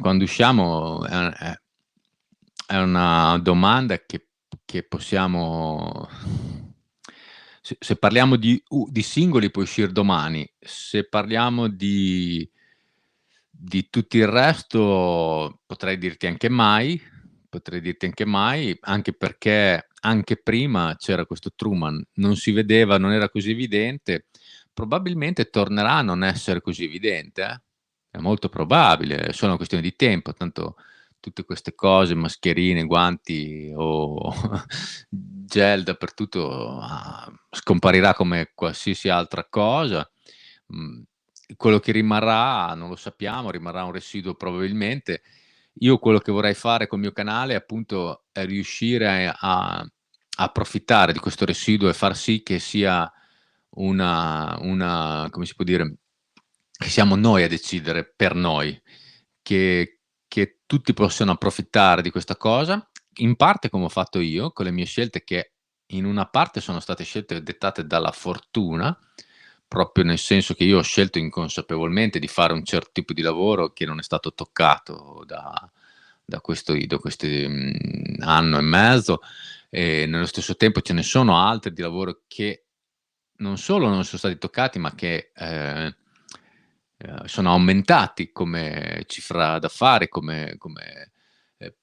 quando usciamo è una domanda che possiamo. Se parliamo di singoli può uscire domani, se parliamo di tutto il resto potrei dirti anche mai, anche perché anche prima c'era questo Truman, non si vedeva, non era così evidente, probabilmente tornerà a non essere così evidente, è molto probabile, è solo una questione di tempo, tanto tutte queste cose, mascherine, guanti o gel dappertutto, scomparirà come qualsiasi altra cosa. Mhmm, Quello che rimarrà non lo sappiamo, rimarrà un residuo probabilmente. Io quello che vorrei fare col mio canale, appunto, è riuscire a approfittare di questo residuo e far sì che sia una come si può dire, che siamo noi a decidere per noi, che tutti possano approfittare di questa cosa, in parte come ho fatto io, con le mie scelte che in una parte sono state scelte dettate dalla fortuna, proprio nel senso che io ho scelto inconsapevolmente di fare un certo tipo di lavoro che non è stato toccato da questo anno e mezzo, e nello stesso tempo ce ne sono altri di lavoro che non solo non sono stati toccati, ma che, sono aumentati come cifra d'affari, come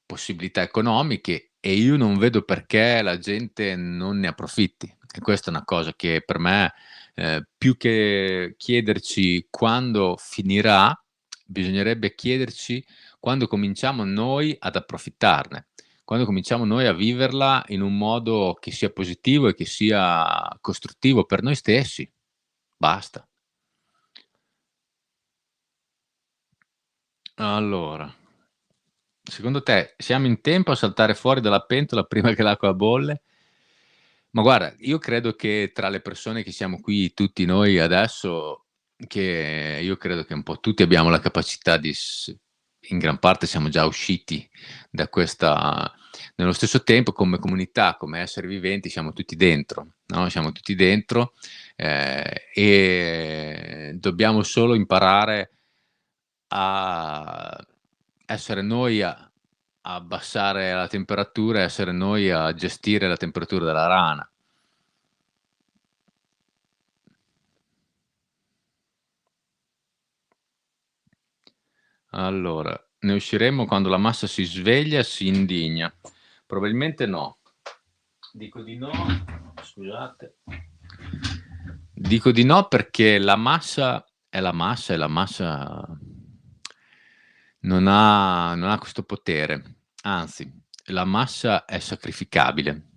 possibilità economiche e io non vedo perché la gente non ne approfitti. E questa è una cosa che per me, più che chiederci quando finirà, bisognerebbe chiederci quando cominciamo noi ad approfittarne, quando cominciamo noi a viverla in un modo che sia positivo e che sia costruttivo per noi stessi. Basta. Allora, secondo te siamo in tempo a saltare fuori dalla pentola prima che l'acqua bolle? Ma guarda, io credo che tra le persone che siamo qui, tutti noi adesso, che io credo che un po' tutti abbiamo la capacità in gran parte siamo già usciti da questa nello stesso tempo come comunità, come esseri viventi siamo tutti dentro, no, siamo tutti dentro, e dobbiamo solo imparare a essere noi a abbassare la temperatura, essere noi a gestire la temperatura della rana. Allora, ne usciremo quando la massa si sveglia e si indigna. Probabilmente no. Dico di no, scusate. Dico di no perché la massa è la massa e la massa non ha questo potere. Anzi, la massa è sacrificabile.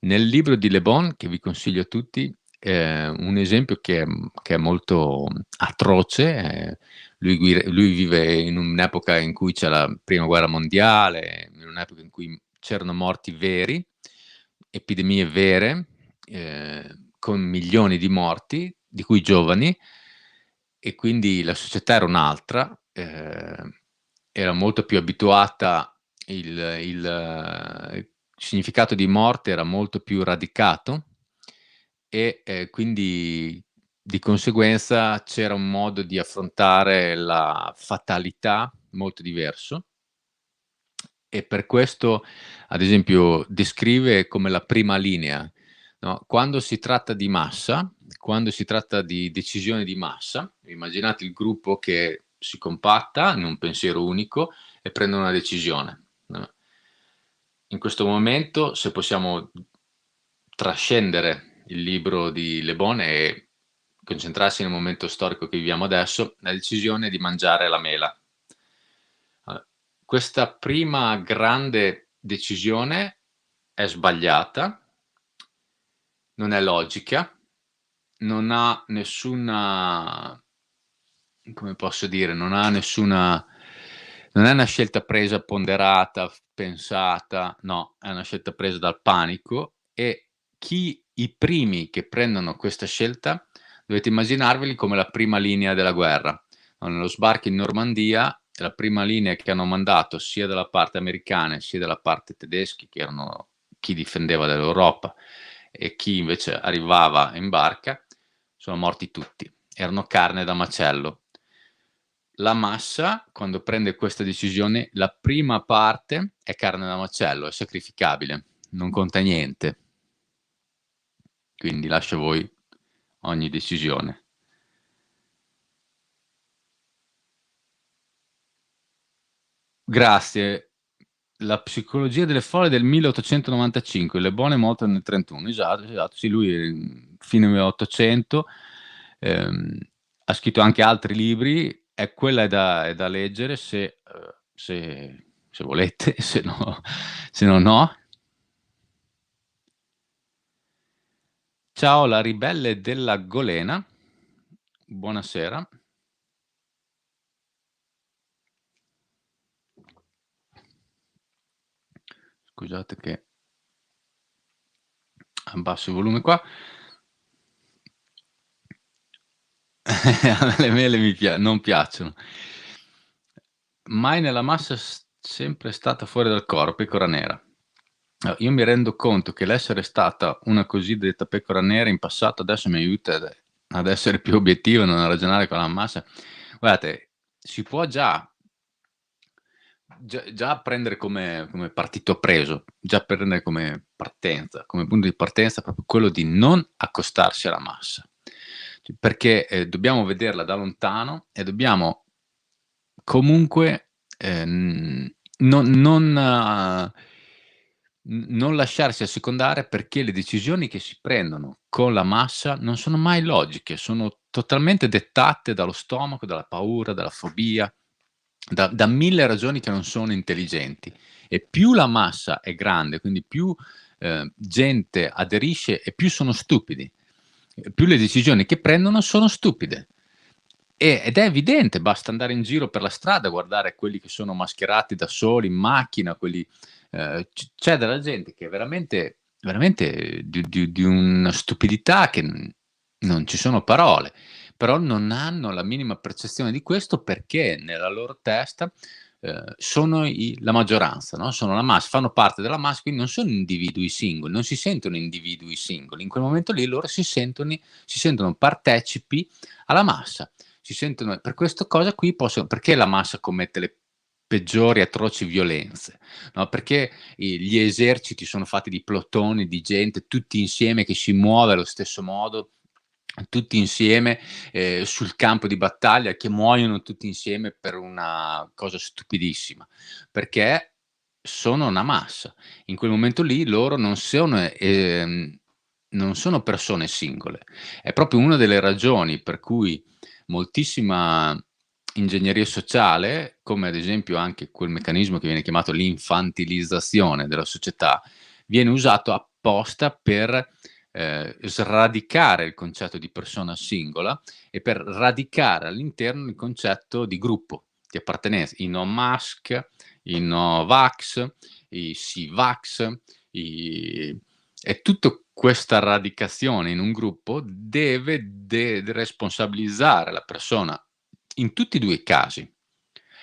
Nel libro di Le Bon, che vi consiglio a tutti, un esempio che è molto atroce, lui vive in un'epoca in cui c'è la prima guerra mondiale, in un'epoca in cui c'erano morti veri, epidemie vere, con milioni di morti, di cui giovani, e quindi la società era un'altra, era molto più abituata, il significato di morte era molto più radicato e, quindi di conseguenza c'era un modo di affrontare la fatalità molto diverso e per questo, ad esempio, descrive come la prima linea, no, quando si tratta di massa, quando si tratta di decisione di massa, immaginate il gruppo che si compatta in un pensiero unico e prende una decisione, no? In questo momento, se possiamo trascendere il libro di Le Bon e concentrarsi nel momento storico che viviamo adesso, la decisione di mangiare la mela. Questa prima grande decisione è sbagliata, non è logica, non ha nessuna, come posso dire, non è una scelta presa ponderata, pensata, no, è una scelta presa dal panico e i primi che prendono questa scelta dovete immaginarveli come la prima linea della guerra. No, nello sbarco in Normandia, la prima linea che hanno mandato sia dalla parte americana sia dalla parte tedeschi, che erano chi difendeva dall'Europa e chi invece arrivava in barca, sono morti tutti. Erano carne da macello. La massa, quando prende questa decisione, la prima parte è carne da macello, è sacrificabile, non conta niente. Quindi lascio a voi ogni decisione. Grazie. La psicologia delle folle del 1895, Le Bon è morto nel 31. Esatto, esatto. Sì, lui fine 1800, ha scritto anche altri libri, e quella è da leggere se volete, se no, se no, no. Ciao, la ribelle della Golena. Buonasera. Scusate che abbasso il volume qua. Le mele non piacciono. Mai nella massa sempre stata fuori dal coro, pecora nera. Io mi rendo conto che l'essere stata una cosiddetta pecora nera in passato adesso mi aiuta ad essere più obiettivo e non a ragionare con la massa. Guardate, si può già prendere come partito preso, già prendere come partenza, come punto di partenza proprio quello di non accostarsi alla massa. Perché, dobbiamo vederla da lontano e dobbiamo comunque, non lasciarsi assecondare, perché le decisioni che si prendono con la massa non sono mai logiche, sono totalmente dettate dallo stomaco, dalla paura, dalla fobia, da 1000 ragioni che non sono intelligenti. E più la massa è grande, quindi più, gente aderisce e più sono stupidi. Più le decisioni che prendono sono stupide. Ed è evidente, basta andare in giro per la strada, guardare quelli che sono mascherati da soli in macchina, quelli c'è della gente che è veramente di una stupidità che non ci sono parole, però non hanno la minima percezione di questo, perché nella loro testa, sono la maggioranza, no, sono la massa, fanno parte della massa, quindi non sono individui singoli, non si sentono individui singoli. In quel momento lì loro si sentono partecipi alla massa. Si sentono per questa cosa qui perché la massa commette le peggiori atroci violenze, no, perché gli eserciti sono fatti di plotoni di gente tutti insieme che si muove allo stesso modo, tutti insieme, sul campo di battaglia, che muoiono tutti insieme per una cosa stupidissima, perché sono una massa. In quel momento lì loro non sono persone singole. È proprio una delle ragioni per cui moltissima ingegneria sociale, come ad esempio anche quel meccanismo che viene chiamato l'infantilizzazione della società, viene usato apposta per, sradicare il concetto di persona singola e per radicare all'interno il concetto di gruppo, di appartenenza. I no mask, i no vax, i sì vax, i e tutto questa radicazione in un gruppo deve responsabilizzare la persona in tutti e 2 i casi.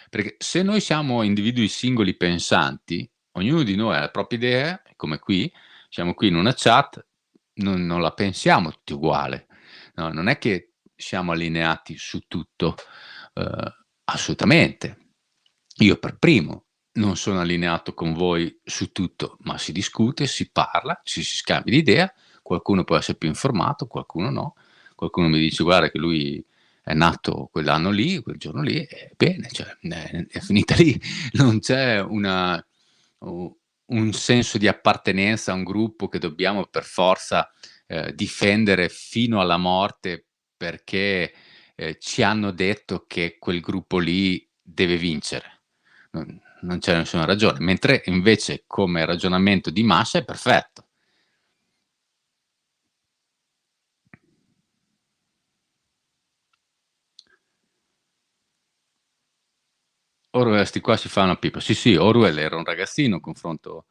Perché se noi siamo individui singoli pensanti, ognuno di noi ha le proprie idee, come qui, siamo qui in una chat, non la pensiamo tutti uguale, no, non è che siamo allineati su tutto, assolutamente. Io per primo, non sono allineato con voi su tutto, ma si discute, si parla, si scambia di idea, qualcuno può essere più informato, qualcuno no. Qualcuno mi dice: "Guarda che lui è nato quell'anno lì, quel giorno lì", e bene, cioè è finita lì. Non c'è una u un senso di appartenenza a un gruppo che dobbiamo per forza, difendere fino alla morte perché, ci hanno detto che quel gruppo lì deve vincere. Non c'è nessuna ragione, mentre invece come ragionamento di massa è perfetto. Orwell 'sti qua si fa una pipa. Sì, sì, Orwell era un ragazzino, confronto.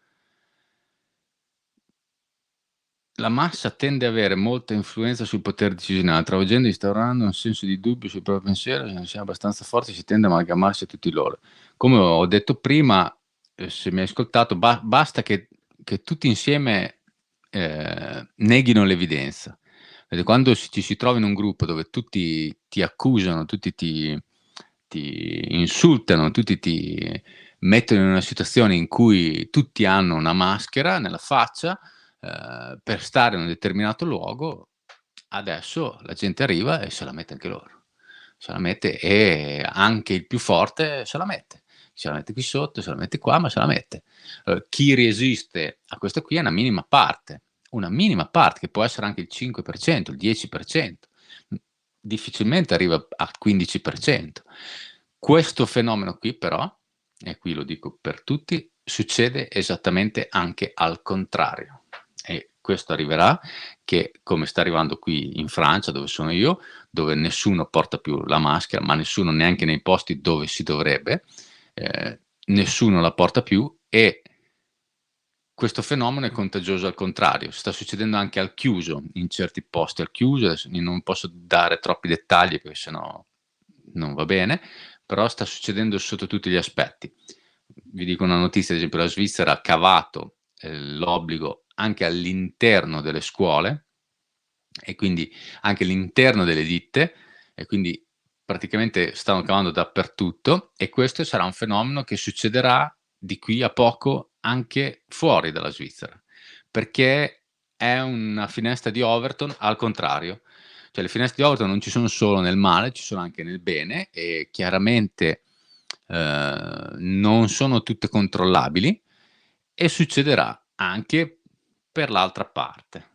La massa tende a avere molta influenza sul potere decisionale, travolgendo e instaurando un senso di dubbio sul proprio pensiero, se non si è abbastanza forti si tende a amalgamarsi a tutti loro. Come ho detto prima, se mi hai ascoltato, basta che tutti insieme, neghino l'evidenza. Perché quando ci si trova in un gruppo dove tutti ti accusano, tutti ti insultano, tutti ti mettono in una situazione in cui tutti hanno una maschera nella faccia, per stare in un determinato luogo, adesso la gente arriva e se la mette anche loro. Se la mette e anche il più forte se la mette. Se la mette qui sotto, se la mette qua, ma se la mette. Chi resiste a questo qui è una minima parte che può essere anche il 5%, il 10%, difficilmente arriva al 15%. Questo fenomeno qui però, e qui lo dico per tutti, succede esattamente anche al contrario. E questo arriverà che, come sta arrivando qui in Francia, dove sono io, dove nessuno porta più la maschera, ma nessuno neanche nei posti dove si dovrebbe, nessuno la porta più e questo fenomeno è contagioso al contrario, sta succedendo anche al chiuso, in certi posti al chiuso, adesso io non posso dare troppi dettagli perché se no non va bene, però sta succedendo sotto tutti gli aspetti. Vi dico una notizia, ad esempio la Svizzera ha cavato, l'obbligo anche all'interno delle scuole e quindi anche all'interno delle ditte e quindi praticamente stanno cavando dappertutto e questo sarà un fenomeno che succederà di qui a poco anche fuori dalla Svizzera, perché è una finestra di Overton al contrario. Cioè le finestre di Overton non ci sono solo nel male, ci sono anche nel bene e chiaramente, non sono tutte controllabili e succederà anche per l'altra parte.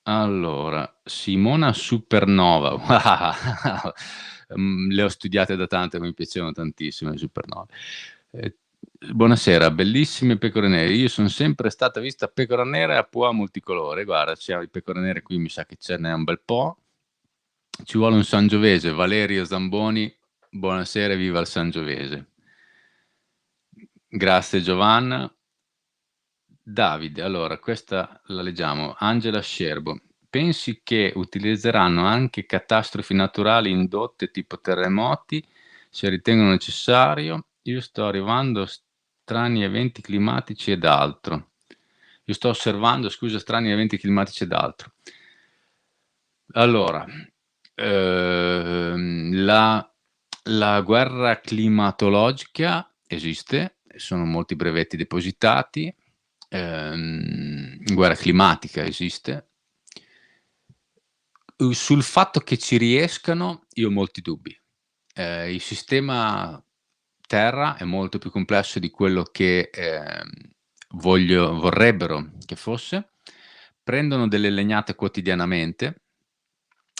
Allora, Simona Supernova, wow! Le ho studiate da tanto, mi piacevano tantissimo le supernove. Ehm, buonasera, bellissime pecore nere. Io son sempre stata vista pecora nera e a pois multicolore. Guarda, c'ha di pecore nere qui mi sa che ce n'è un bel po'. Ci vuole un sangiovese. Valerio Zamboni, buonasera e viva il sangiovese. Grazie Giovanna. Davide, allora questa la leggiamo. Angela Scerbo: "Pensi che utilizzeranno anche catastrofi naturali indotte tipo terremoti, se ritengono necessario? Io sto arrivando strani eventi climatici ed altro. Io sto osservando, scusa, strani eventi climatici ed altro." Allora, la guerra climatologica esiste, sono molti brevetti depositati, guerra climatica esiste. Sul fatto che ci riescano io ho molti dubbi. Il sistema terra è molto più complesso di quello che, vorrebbero che fosse. Prendono delle legnate quotidianamente,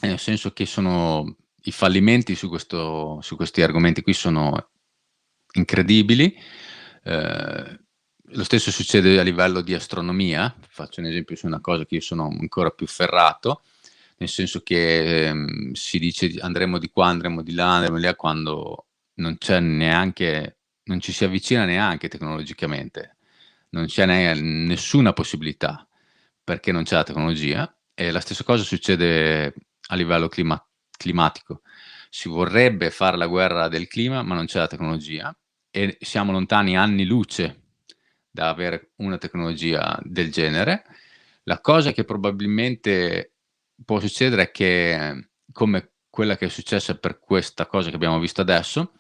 nel senso che sono i fallimenti su questi argomenti qui sono incredibili. Ehm, lo stesso succede a livello di astronomia. Faccio un esempio su una cosa che io sono ancora più ferrato, nel senso che, si dice andremo di qua, andremo di là, andremo di là, quando non ci si avvicina neanche tecnologicamente. Non c'è nessuna possibilità, perché non c'è la tecnologia e la stessa cosa succede a livello climatico. Si vorrebbe fare la guerra del clima, ma non c'è la tecnologia e siamo lontani anni luce da avere una tecnologia del genere. La cosa che probabilmente può succedere è che, come quella che è successa per questa cosa che abbiamo visto adesso,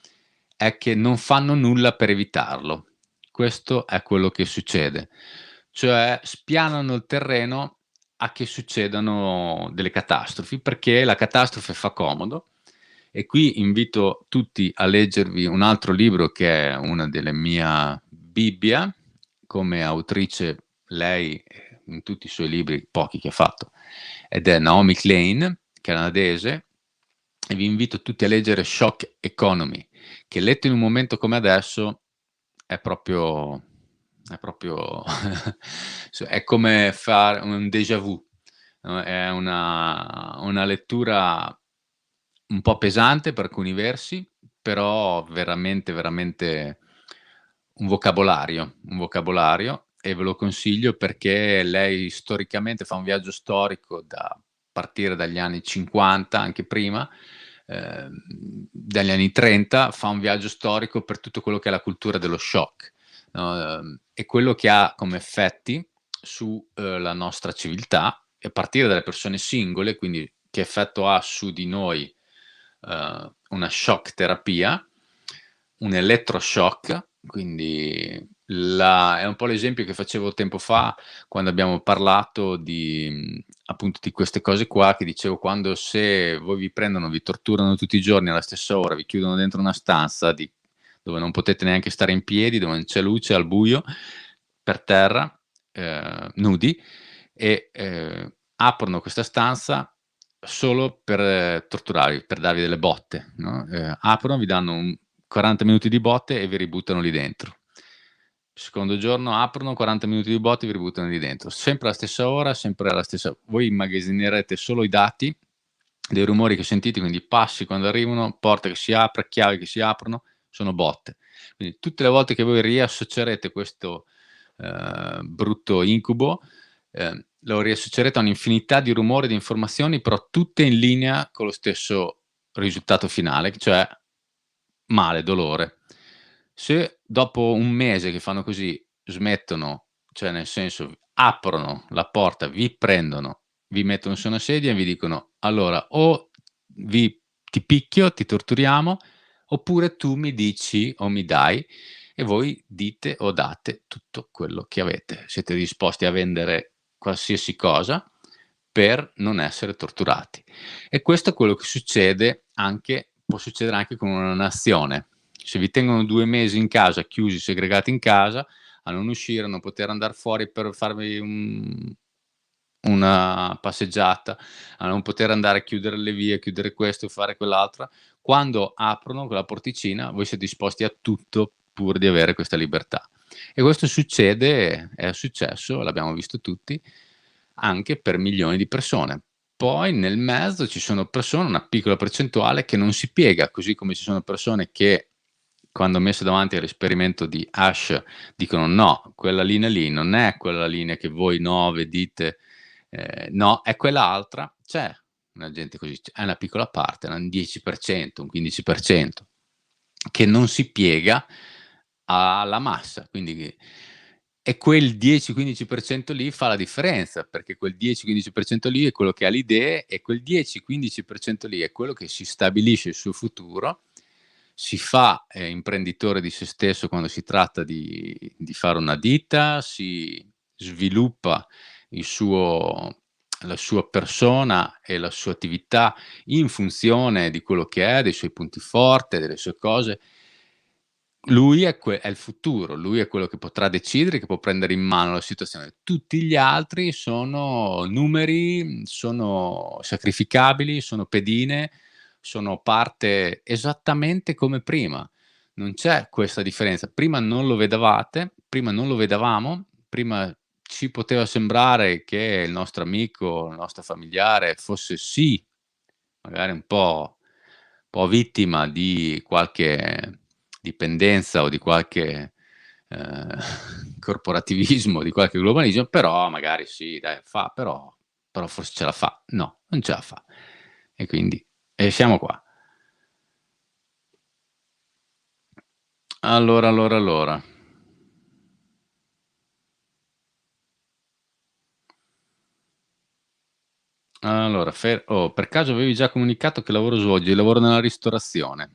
è che non fanno nulla per evitarlo. Questo è quello che succede. Cioè spianano il terreno a che succedano delle catastrofi, perché la catastrofe fa comodo. E qui invito tutti a leggervi un altro libro che è una delle mia Bibbia, come autrice lei, in tutti i suoi libri, pochi che ha fatto, ed è Naomi Klein, canadese, e vi invito tutti a leggere Shock Economy, che letto in un momento come adesso è proprio è come fare un déjà vu, no, è una lettura un po' pesante per alcuni versi, però veramente, veramente un vocabolario e ve lo consiglio perché lei storicamente fa un viaggio storico da partire dagli anni '50, anche prima, dagli anni '30, fa un viaggio storico per tutto quello che è la cultura dello shock, no, e quello che ha come effetti su, la nostra civiltà, e a partire dalle persone singole, quindi che effetto ha su di noi, una shock terapia, un elettroshock, quindi è un po' l'esempio che facevo tempo fa quando abbiamo parlato appunto di queste cose qua, che dicevo quando se voi vi prendono, vi torturano tutti i giorni alla stessa ora, vi chiudono dentro una stanza dove non potete neanche stare in piedi, dove non c'è luce, al buio, per terra, nudi, e aprono questa stanza solo per torturarvi, per darvi delle botte, no, aprono, vi danno 40 minuti di botte e vi ributtano lì dentro. Secondo giorno aprono, 40 minuti di botte e vi ributtano lì dentro. Sempre alla stessa ora, sempre alla stessa. Voi immagazzinerete solo i dati dei rumori che sentite, quindi passi quando arrivano, porta che si apre, chiavi che si aprono, sono botte. Quindi tutte le volte che voi riassocierete questo brutto incubo, lo riassocierete a un'infinità di rumori, di informazioni, però tutte in linea con lo stesso risultato finale, cioè male, dolore. Se dopo un mese che fanno così smettono, cioè nel senso aprono la porta, vi prendono, vi mettono su una sedia e vi dicono: "Allora o ti picchio, ti torturiamo, oppure tu mi dici o mi dai", e voi dite o date tutto quello che avete. Siete disposti a vendere qualsiasi cosa per non essere torturati. E questo è quello che può succedere anche con una nazione. Se vi tengono 2 mesi in casa, chiusi, segregati in casa, a non uscire, a non poter andar fuori per farvi una passeggiata, a non poter andare a chiudere le vie, chiudere questo e fare quell'altro, quando aprono quella porticina voi siete disposti a tutto pur di avere questa libertà. E questo succede, è successo, l'abbiamo visto tutti, anche per milioni di persone. Poi nel mezzo ci sono persone, una piccola percentuale, che non si piega, così come ci sono persone che, quando messe davanti all'esperimento di Asch, dicono: "No, quella linea lì non è quella linea che voi 9 dite, no, è quell'altra". C'è una gente così, è una piccola parte, un 10%, un 15%, che non si piega alla massa, quindi e quel 10-15% lì fa la differenza, perché quel 10-15% lì è quello che ha le idee e quel 10-15% lì è quello che si stabilisce il suo futuro, si fa, imprenditore di se stesso quando si tratta di fare una ditta, si sviluppa il suo la sua persona e la sua attività in funzione di quello che è, dei suoi punti forte, delle sue cose. Lui è il futuro, lui è quello che potrà decidere, che può prendere in mano la situazione. Tutti gli altri sono numeri, sono sacrificabili, sono pedine, sono parte esattamente come prima. Non c'è questa differenza. Prima non lo vedevate, prima non lo vedevamo, prima ci poteva sembrare che il nostro amico, il nostro familiare fosse sì, magari un po' vittima di qualche dipendenza o di qualche, ehm, corporativismo, di qualche globalismo, però magari sì dai però forse ce la fa. No, non ce la fa. E quindi siamo qua. Allora. Allora, per caso avevi già comunicato che lavoro svolgi? Lavoro nella ristorazione.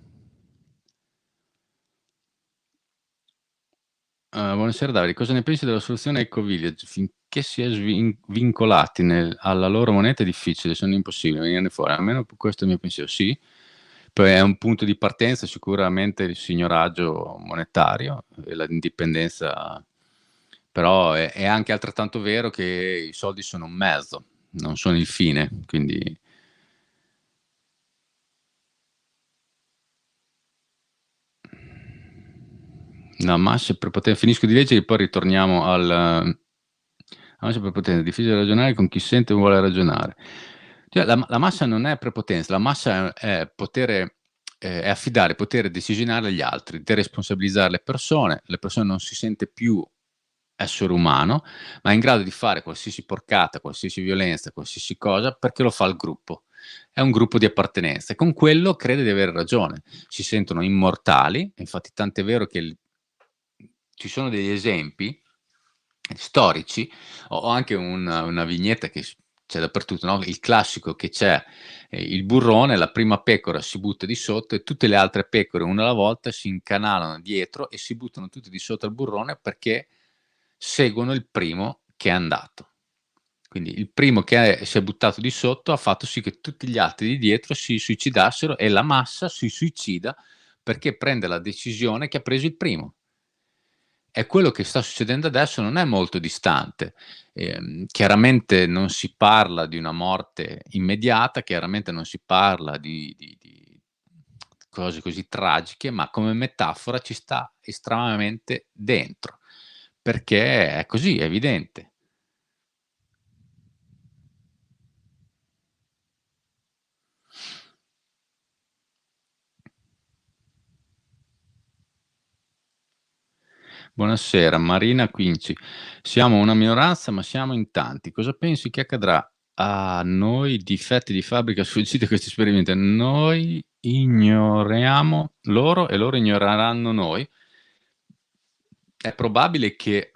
Buonasera Davide, cosa ne pensi della soluzione Eco-Village? Finché si è vincolati alla loro moneta è difficile, se non impossibile venirne fuori, almeno questo è il mio pensiero. Sì, poi è un punto di partenza sicuramente il signoraggio monetario e l'indipendenza, però è anche altrettanto vero che i soldi sono un mezzo, non sono il fine, quindi la massa è prepotente. Finisco di leggere e poi ritorniamo la massa è prepotente, è difficile ragionare con chi sente e vuole ragionare. Cioè, la massa non è prepotenza, la massa è potere, è affidare il potere decisionale agli altri, deresponsabilizzare le persone non si sente più essere umano, ma è in grado di fare qualsiasi porcata, qualsiasi violenza, qualsiasi cosa, perché lo fa il gruppo. È un gruppo di appartenenza e con quello crede di avere ragione. Si sentono immortali, infatti tant'è vero che ci sono degli esempi storici, ho anche una vignetta che c'è dappertutto, no? Il classico che c'è il burrone, la prima pecora si butta di sotto e tutte le altre pecore una alla volta si incanalano dietro e si buttano tutte di sotto al burrone perché seguono il primo che è andato. Quindi il primo che si è buttato di sotto ha fatto sì che tutti gli altri di dietro si suicidassero e la massa si suicida perché prende la decisione che ha preso il primo. E quello che sta succedendo adesso non è molto distante. Chiaramente non si parla di una morte immediata, chiaramente non si parla di cose così tragiche, ma come metafora ci sta estremamente dentro, perché è così, è evidente. Buonasera, Marina Quinci. Siamo una minoranza, ma siamo in tanti. Cosa pensi che accadrà a noi difetti di fabbrica sfuggiti a questi esperimenti? Noi ignoriamo loro e loro ignoreranno noi. È probabile che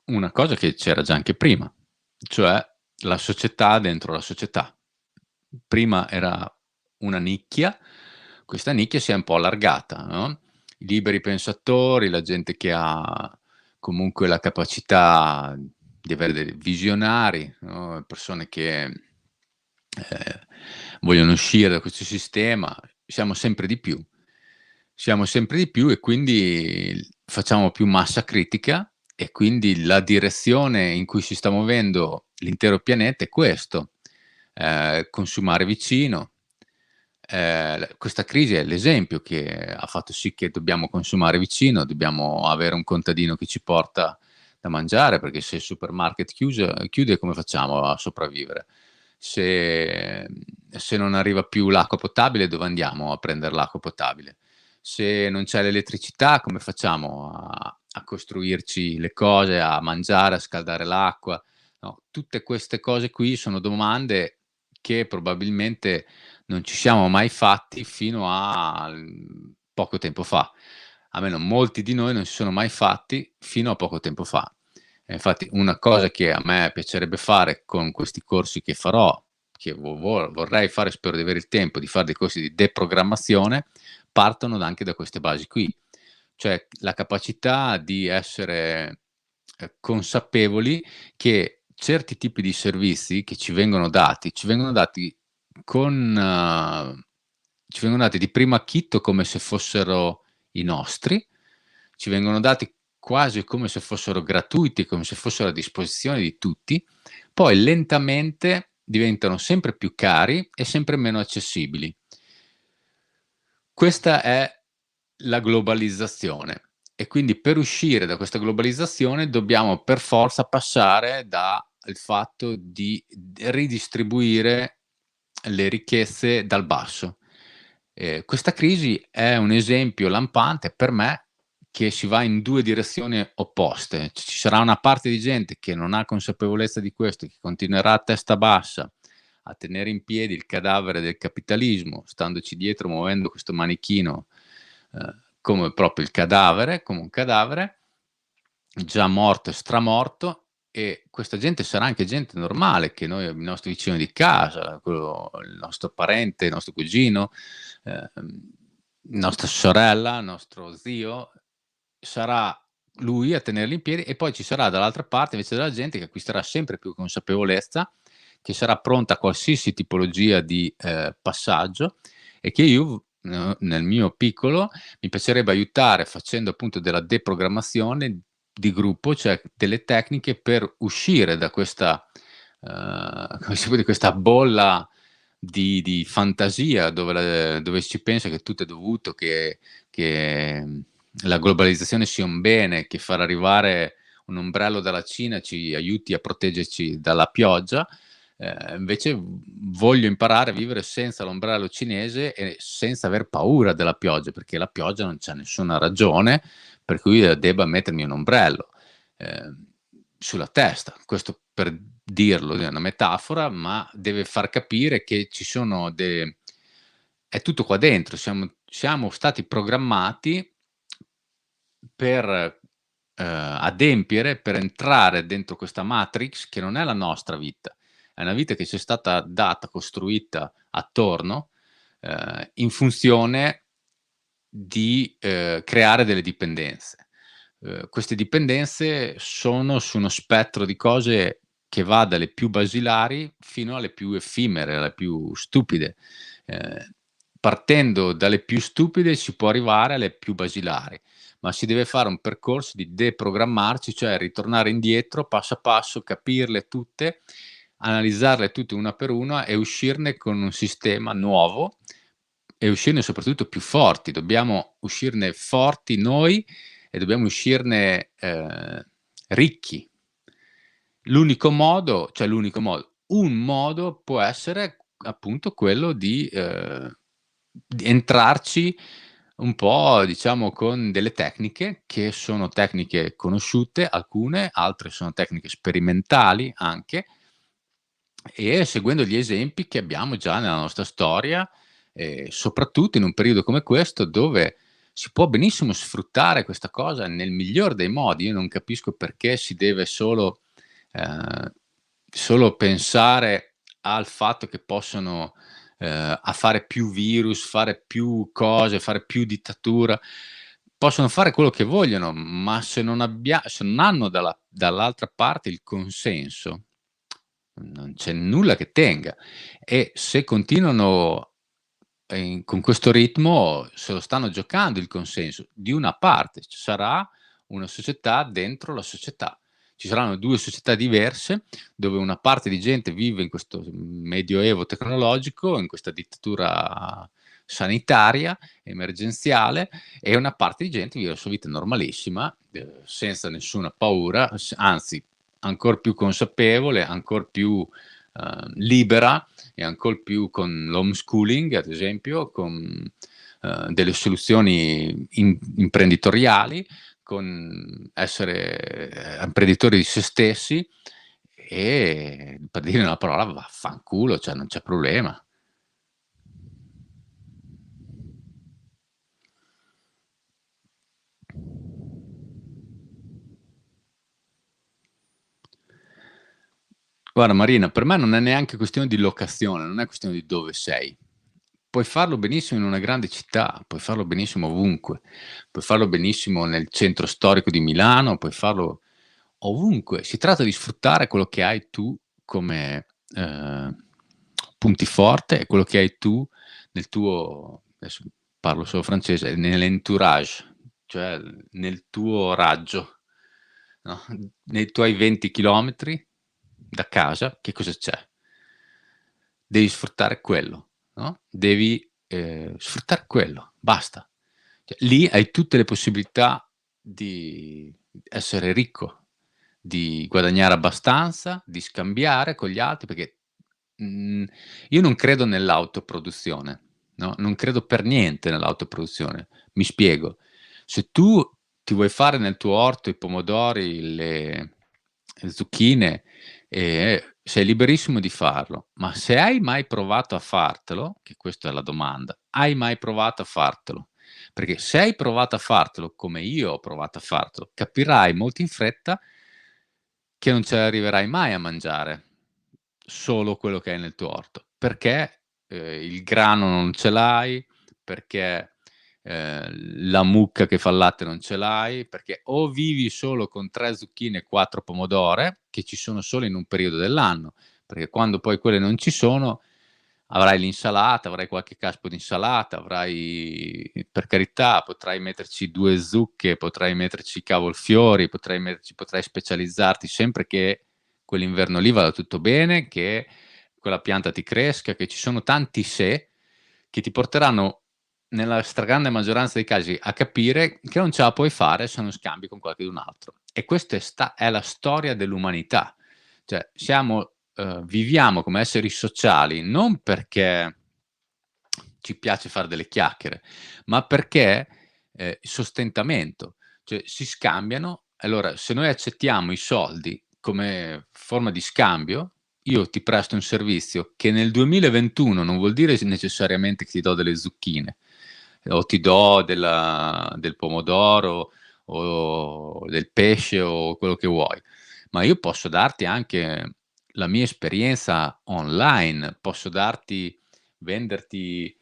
una cosa che c'era già anche prima, cioè la società dentro la società. Prima era una nicchia, questa nicchia si è un po' allargata, no? I liberi pensatori, la gente che ha comunque la capacità di avere dei visionari, no? Persone che vogliono uscire da questo sistema, siamo sempre di più. Siamo sempre di più e quindi facciamo più massa critica e quindi la direzione in cui si sta muovendo l'intero pianeta è questo, consumare vicino. Questa crisi è l'esempio che ha fatto sì che dobbiamo consumare vicino, dobbiamo avere un contadino che ci porta da mangiare, perché se il supermarket chiude come facciamo a sopravvivere? Se, se non arriva più l'acqua potabile, dove andiamo a prendere l'acqua potabile? Se non c'è l'elettricità, come facciamo a costruirci le cose, a mangiare, a scaldare l'acqua? No, tutte queste cose qui sono domande che probabilmente non ci siamo mai fatti fino a poco tempo fa. Almeno molti di noi non si sono mai fatti fino a poco tempo fa. E infatti una cosa che a me piacerebbe fare con questi corsi che farò, che vorrei fare, spero di avere il tempo di fare dei corsi di deprogrammazione, partono anche da queste basi qui. Cioè la capacità di essere consapevoli che certi tipi di servizi che ci vengono dati con ci vengono dati di primo acchito come se fossero i nostri, ci vengono dati quasi come se fossero gratuiti, come se fossero a disposizione di tutti, poi lentamente diventano sempre più cari e sempre meno accessibili. Questa è la globalizzazione e quindi per uscire da questa globalizzazione dobbiamo per forza passare dal fatto di ridistribuire le ricchezze dal basso. Questa crisi è un esempio lampante per me che si va in 2 direzioni opposte. Ci sarà una parte di gente che non ha consapevolezza di questo, che continuerà a testa bassa a tenere in piedi il cadavere del capitalismo, standoci dietro, muovendo questo manichino come proprio il cadavere, come un cadavere, già morto e stramorto, e questa gente sarà anche gente normale, che noi il nostro vicino di casa, il nostro parente, il nostro cugino, nostra sorella, nostro zio, sarà lui a tenerli in piedi, e poi ci sarà dall'altra parte invece della gente che acquisterà sempre più consapevolezza, che sarà pronta a qualsiasi tipologia di passaggio, e che io nel mio piccolo mi piacerebbe aiutare facendo appunto della deprogrammazione di gruppo, cioè delle tecniche per uscire da questa, come si può dire, questa bolla di fantasia dove si pensa che tutto è dovuto, che la globalizzazione sia un bene, che far arrivare un ombrello dalla Cina ci aiuti a proteggerci dalla pioggia. Invece voglio imparare a vivere senza l'ombrello cinese e senza aver paura della pioggia, perché la pioggia non c'è nessuna ragione per cui debba mettermi un ombrello sulla testa. Questo per dirlo, è una metafora, ma deve far capire che ci sono è tutto qua dentro, siamo stati programmati per adempiere, per entrare dentro questa matrix che non è la nostra vita, è una vita che ci è stata data, costruita attorno, in funzione di creare delle dipendenze. Queste dipendenze sono su uno spettro di cose che va dalle più basilari fino alle più effimere, alle più stupide. Ehm, Partendo dalle più stupide si può arrivare alle più basilari, ma si deve fare un percorso di deprogrammarci, cioè ritornare indietro passo a passo, capirle tutte, analizzarle tutte una per una e uscirne con un sistema nuovo, e uscirne soprattutto più forti. Dobbiamo uscirne forti noi e dobbiamo uscirne ricchi. L'unico modo, un modo può essere appunto quello di entrarci un po', diciamo, con delle tecniche che sono tecniche conosciute, alcune, altre sono tecniche sperimentali anche, e seguendo gli esempi che abbiamo già nella nostra storia, soprattutto in un periodo come questo dove si può benissimo sfruttare questa cosa nel miglior dei modi. Io non capisco perché si deve solo pensare al fatto che possono, a fare più virus, fare più cose, fare più dittatura. Possono fare quello che vogliono, ma se non hanno dall'altra parte il consenso, non c'è nulla che tenga. E se continuano, con questo ritmo, se lo stanno giocando il consenso di una parte. Ci sarà una società dentro la società. Ci saranno 2 società diverse, dove una parte di gente vive in questo medioevo tecnologico, in questa dittatura sanitaria, emergenziale, e una parte di gente vive la sua vita normalissima, senza nessuna paura, anzi ancor più consapevole, ancor più, libera, e ancor più con l'homeschooling, ad esempio, con delle soluzioni imprenditoriali, con essere imprenditori di se stessi, e per dire una parola, vaffanculo, cioè non c'è problema. Guarda Marina, per me non è neanche questione di locazione, non è questione di dove sei. Puoi farlo benissimo in una grande città, puoi farlo benissimo ovunque, puoi farlo benissimo nel centro storico di Milano, puoi farlo ovunque. Si tratta di sfruttare quello che hai tu come, punti forte, e quello che hai tu nel tuo, adesso parlo solo francese, nell'entourage, cioè nel tuo raggio, no, nei tuoi 20 chilometri da casa, che cosa c'è? Devi sfruttare quello, no, devi, sfruttare quello, basta. Cioè, lì hai tutte le possibilità di essere ricco, di guadagnare abbastanza, di scambiare con gli altri, perché, io non credo nell'autoproduzione, no, non credo per niente nell'autoproduzione. Mi spiego: se tu ti vuoi fare nel tuo orto i pomodori, le zucchine, sei liberissimo di farlo, ma se hai mai provato a fartelo, che questa è la domanda, hai mai provato a fartelo? Perché se hai provato a fartelo come io ho provato a fartelo, capirai molto in fretta che non ce l'arriverai mai a mangiare solo quello che hai nel tuo orto, perché, il grano non ce l'hai, perché, la mucca che fa il latte non ce l'hai, perché o vivi solo con 3 zucchine e 4 pomodore, che ci sono solo in un periodo dell'anno, perché quando poi quelle non ci sono, avrai l'insalata, avrai qualche caspita di insalata, avrai, per carità, potrai metterci 2 zucche, potrai metterci cavolfiori, potrai specializzarti sempre che quell'inverno lì vada tutto bene, che quella pianta ti cresca, che ci sono tanti se che ti porteranno, nella stragrande maggioranza dei casi, a capire che non ce la puoi fare se non scambi con qualchedun altro. E questa è la storia dell'umanità. Cioè viviamo come esseri sociali non perché ci piace far delle chiacchiere, ma perché, sostentamento, cioè si scambiano. Allora, se noi accettiamo i soldi come forma di scambio, io ti presto un servizio che nel 2021 non vuol dire necessariamente che ti do delle zucchine, o ti do del pomodoro o del pesce o quello che vuoi, ma io posso darti anche la mia esperienza online, posso venderti,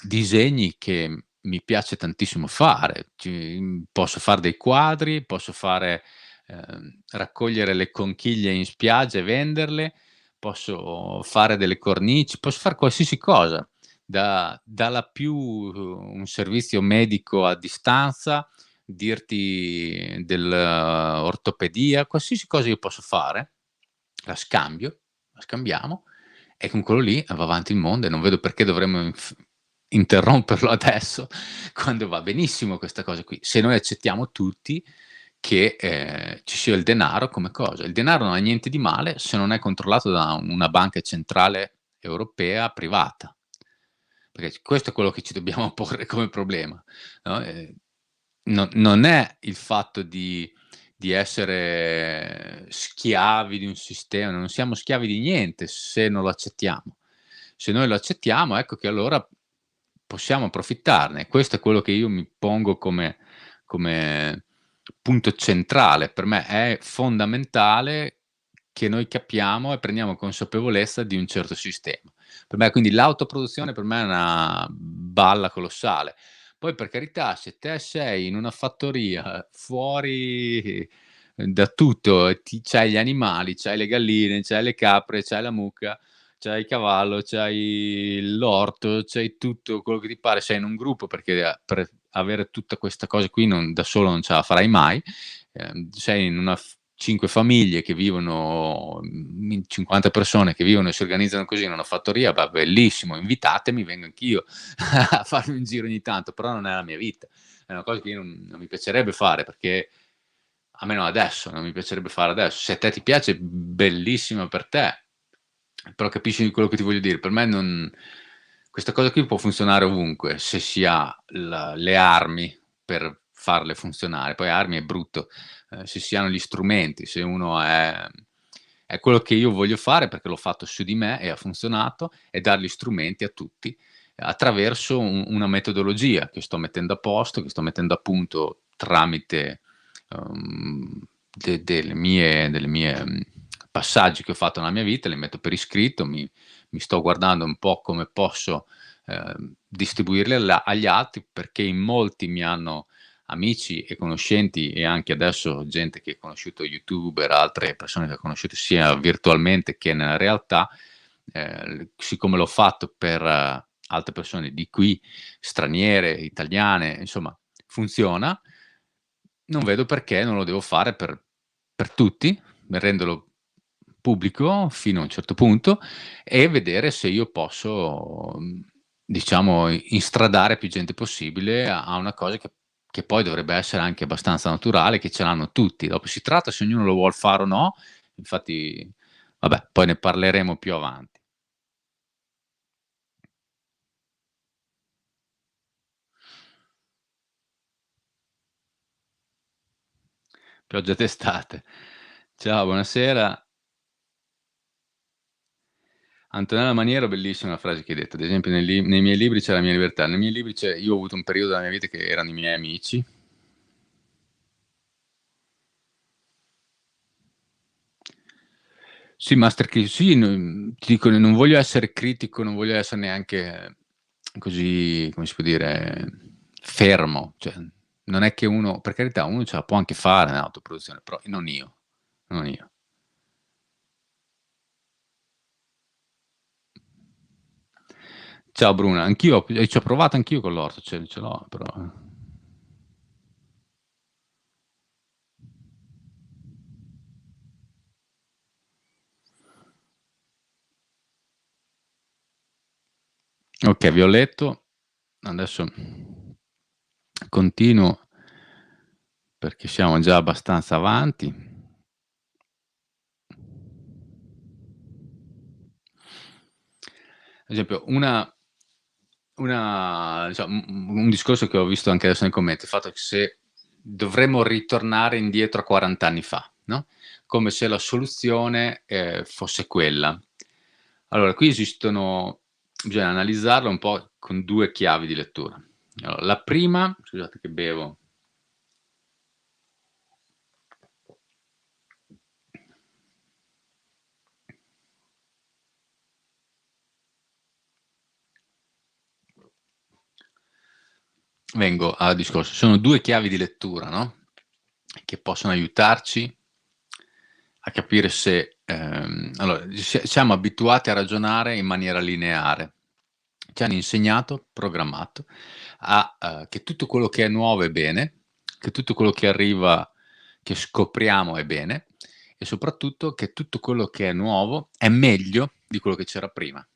disegni che mi piace tantissimo fare. Posso far dei quadri, posso raccogliere le conchiglie in spiaggia e venderle, posso fare delle cornici, posso far qualsiasi cosa, dalla più un servizio medico a distanza, dirti ortopedia, qualsiasi cosa io posso fare, la scambio, la scambiamo e con quello lì va avanti il mondo e non vedo perché dovremmo interromperlo adesso, quando va benissimo questa cosa qui. Se noi accettiamo tutti che, ci sia il denaro come cosa. Il denaro non ha niente di male se non è controllato da una banca centrale europea privata. Perché questo è quello che ci dobbiamo porre come problema, no, non è il fatto di essere schiavi di un sistema, non siamo schiavi di niente se non lo accettiamo. Se noi lo accettiamo, ecco che allora possiamo approfittarne. Questo è quello che io mi pongo come punto centrale. Per me è fondamentale che noi capiamo e prendiamo consapevolezza di un certo sistema. Per me quindi l'autoproduzione per me è una balla colossale. Poi per carità, se te sei in una fattoria fuori da tutto e c'hai gli animali, c'hai le galline, c'hai le capre, c'hai la mucca, c'hai il cavallo, c'hai l'orto, c'hai tutto quello che ti pare, sei in un gruppo perché per avere tutta questa cosa qui da solo non ce la farai mai, sei in una 5 famiglie che vivono, 50 persone che vivono e si organizzano così in una fattoria, va bellissimo, invitatemi, vengo anch'io a farmi un giro ogni tanto, però non è la mia vita. È una cosa che io non mi piacerebbe fare perché almeno adesso, non mi piacerebbe fare adesso. Se a te ti piace, bellissimo per te, però capisci quello che ti voglio dire? Per me non questa cosa qui può funzionare ovunque, se si ha le armi per farle funzionare. Poi armi è brutto, se si hanno gli strumenti, se uno è quello che io voglio fare, perché l'ho fatto su di me e ha funzionato, è dar gli strumenti a tutti, attraverso una metodologia che sto mettendo a posto, che sto mettendo a punto tramite, delle mie passaggi che ho fatto nella mia vita, li metto per iscritto, mi sto guardando un po' come posso, distribuirli agli altri, perché in molti mi hanno amici e conoscenti e anche adesso gente che ho conosciuto, youtuber, altre persone che ho conosciuto sia virtualmente che nella realtà, siccome l'ho fatto per altre persone di qui, straniere, italiane, insomma funziona, non vedo perché non lo devo fare per tutti, renderlo pubblico fino a un certo punto e vedere se io posso, diciamo instradare più gente possibile a una cosa che poi dovrebbe essere anche abbastanza naturale, che ce l'hanno tutti. Dopo si tratta se ognuno lo vuol fare o no, infatti vabbè, poi ne parleremo più avanti. Pioggia d'estate. Ciao, buonasera. Antonella Maniero, bellissima la frase che hai detto. Ad esempio, nei miei libri c'è la mia libertà. Nei miei libri io ho avuto un periodo della mia vita che erano i miei amici. Sì, Master Key, sì, ti dico, non voglio essere critico, non voglio essere neanche così, come si può dire, fermo. Cioè, non è che uno, per carità, uno ce la può anche fare nell'autoproduzione, però non io, non io. Ciao Bruna, anch'io ci ho provato anch'io con l'orto, ce l'ho, però. Ok, vi ho letto, adesso continuo perché siamo già abbastanza avanti. Ad esempio, diciamo, un discorso che ho visto anche adesso nei commenti, il fatto che se dovremmo ritornare indietro a 40 anni fa, no? Come se la soluzione fosse quella. Allora, qui bisogna analizzarlo un po' con due chiavi di lettura. Allora, la prima, scusate che bevo. Vengo al discorso. Sono due chiavi di lettura, no? Che possono aiutarci a capire se... allora, siamo abituati a ragionare in maniera lineare. Ci hanno insegnato, programmato, che tutto quello che è nuovo è bene, che tutto quello che arriva, che scopriamo è bene, e soprattutto che tutto quello che è nuovo è meglio di quello che c'era prima.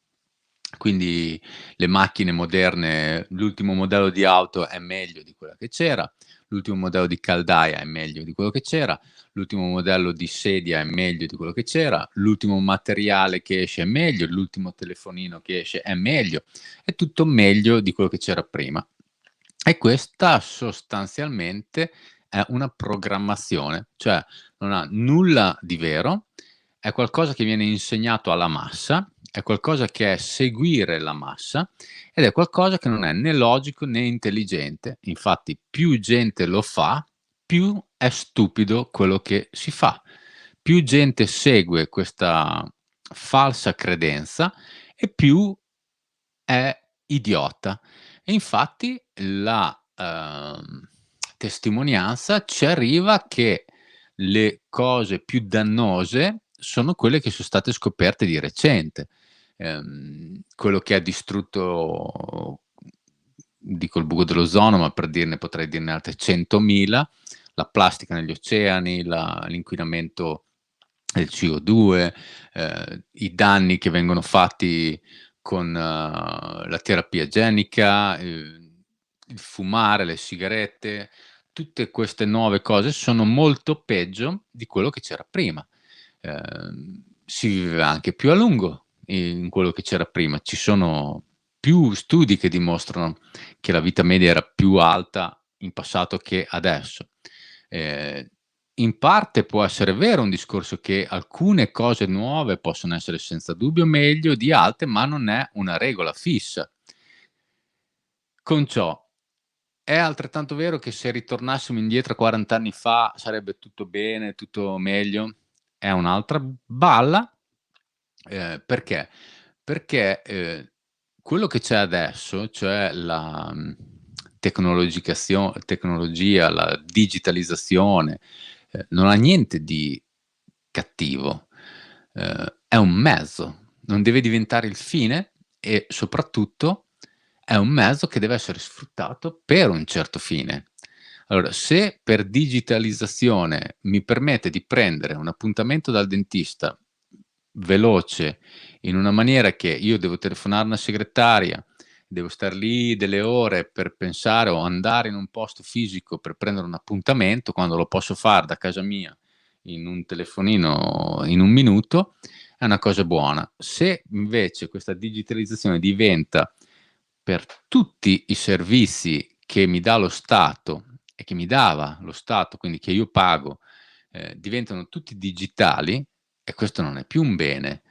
Quindi le macchine moderne, l'ultimo modello di auto è meglio di quella che c'era, l'ultimo modello di caldaia è meglio di quello che c'era, l'ultimo modello di sedia è meglio di quello che c'era, l'ultimo materiale che esce è meglio, l'ultimo telefonino che esce è meglio, è tutto meglio di quello che c'era prima. E questa sostanzialmente è una programmazione, cioè non ha nulla di vero, è qualcosa che viene insegnato alla massa, è qualcosa che è seguire la massa ed è qualcosa che non è né logico né intelligente. Infatti, più gente lo fa, più è stupido quello che si fa. Più gente segue questa falsa credenza e più è idiota. E infatti la testimonianza ci arriva che le cose più dannose sono quelle che sono state scoperte di recente. Quello che ha distrutto, dico il buco dell'ozono, ma per dirne potrei dirne altre 100.000, la plastica negli oceani, l'inquinamento del CO2, i danni che vengono fatti con la terapia genica, il fumare, le sigarette, tutte queste nuove cose sono molto peggio di quello che c'era prima. Si viveva anche più a lungo in quello che c'era prima. Ci sono più studi che dimostrano che la vita media era più alta in passato che adesso. Ehm, In parte può essere vero un discorso che alcune cose nuove possono essere senza dubbio meglio di altre, ma non è una regola fissa. Con ciò, è altrettanto vero che se ritornassimo indietro a 40 anni fa sarebbe tutto bene, tutto meglio? È un'altra balla. Perché? Perché, quello che c'è adesso, cioè la, tecnologia, la digitalizzazione, non ha niente di cattivo. È un mezzo, non deve diventare il fine e soprattutto è un mezzo che deve essere sfruttato per un certo fine. Allora, se per digitalizzazione mi permette di prendere un appuntamento dal dentista veloce, in una maniera che io devo telefonare a una segretaria, devo star lì delle ore per pensare o andare in un posto fisico per prendere un appuntamento, quando lo posso far da casa mia in un telefonino in 1 minuto, è una cosa buona. Se invece questa digitalizzazione diventa per tutti i servizi che mi dà lo Stato e che mi dava lo Stato, quindi che io pago, diventano tutti digitali, e questo non è più un bene,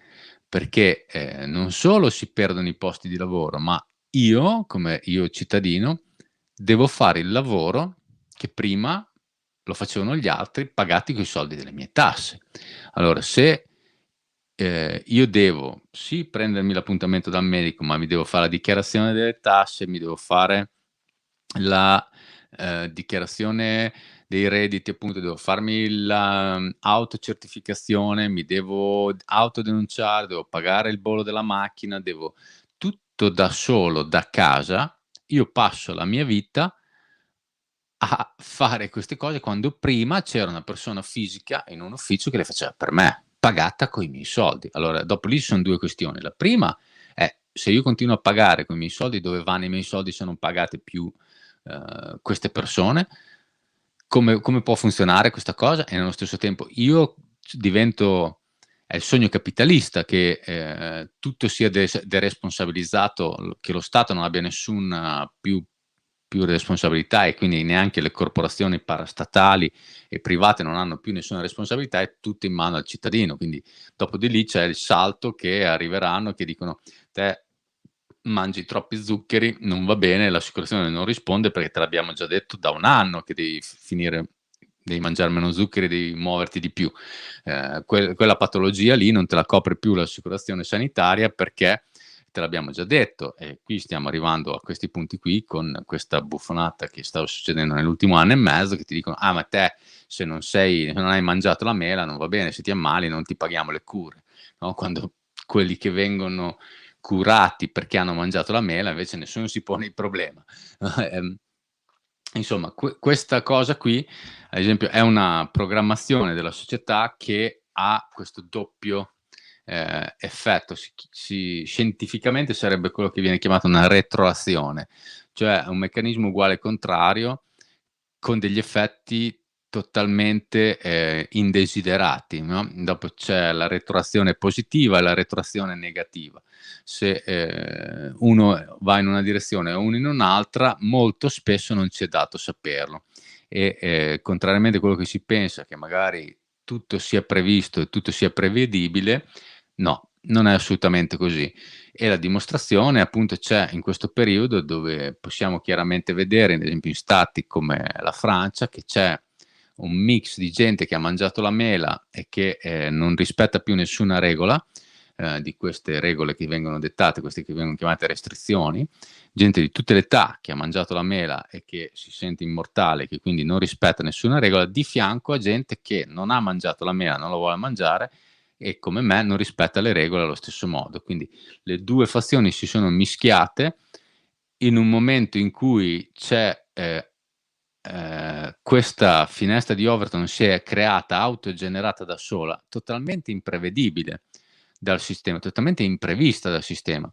perché, non solo si perdono i posti di lavoro, ma io, come io cittadino, devo fare il lavoro che prima lo facevano gli altri pagati coi soldi delle mie tasse. Allora, se io devo sì prendermi l'appuntamento dal medico, ma mi devo fare la dichiarazione delle tasse, mi devo fare la, dichiarazione dei redditi, appunto, devo farmi la, autocertificazione, mi devo autodenunciare, devo pagare il bollo della macchina, devo tutto da solo, da casa. Io passo la mia vita a fare queste cose quando prima c'era una persona fisica in un ufficio che le faceva per me, pagata coi miei soldi. Allora, dopo lì ci son 2 questioni. La prima è: se io continuo a pagare coi miei soldi, dove vanno i miei soldi se non pagate più, queste persone? Come può funzionare questa cosa? E nello stesso tempo io divento, è il sogno capitalista che, tutto sia deresponsabilizzato, che lo Stato non abbia nessuna più responsabilità e quindi neanche le corporazioni parastatali e private non hanno più nessuna responsabilità, è tutto in mano al cittadino. Quindi dopo di lì c'è il salto che arriveranno che dicono: "Te mangi troppi zuccheri, non va bene, l'assicurazione non risponde perché te l'abbiamo già detto da 1 anno che devi finire, devi mangiare meno zuccheri, devi muoverti di più. Quella patologia lì non te la copre più l'assicurazione sanitaria perché te l'abbiamo già detto". E qui stiamo arrivando a questi punti qui con questa buffonata che sta succedendo nell'ultimo anno e mezzo, che ti dicono: "Ah, ma te se non hai mangiato la mela non va bene, se ti ammali non ti paghiamo le cure", no, quando quelli che vengono curati perché hanno mangiato la mela, invece nessuno si pone il problema. Ehm, insomma questa cosa qui, ad esempio, è una programmazione della società che ha questo doppio, effetto. Scientificamente sarebbe quello che viene chiamato una retroazione, cioè un meccanismo uguale e contrario con degli effetti totalmente, indesiderati, no, dopo c'è la retroazione positiva e la retroazione negativa. Se, uno va in una direzione o uno in un'altra, molto spesso non ci è dato saperlo e, contrariamente a quello che si pensa, che magari tutto sia previsto e tutto sia prevedibile, no, non è assolutamente così. E la dimostrazione appunto c'è in questo periodo dove possiamo chiaramente vedere, ad esempio in stati come la Francia, che c'è un mix di gente che ha mangiato la mela e che, non rispetta più nessuna regola, di queste regole che vengono dettate, queste che vengono chiamate restrizioni, gente di tutte le età che ha mangiato la mela e che si sente immortale, che quindi non rispetta nessuna regola, di fianco a gente che non ha mangiato la mela, non la vuole mangiare e come me non rispetta le regole allo stesso modo. Quindi le 2 fazioni si sono mischiate in un momento in cui c'è, questa finestra di Overton si è creata, autogenerata da sola, totalmente imprevedibile dal sistema, totalmente imprevista dal sistema.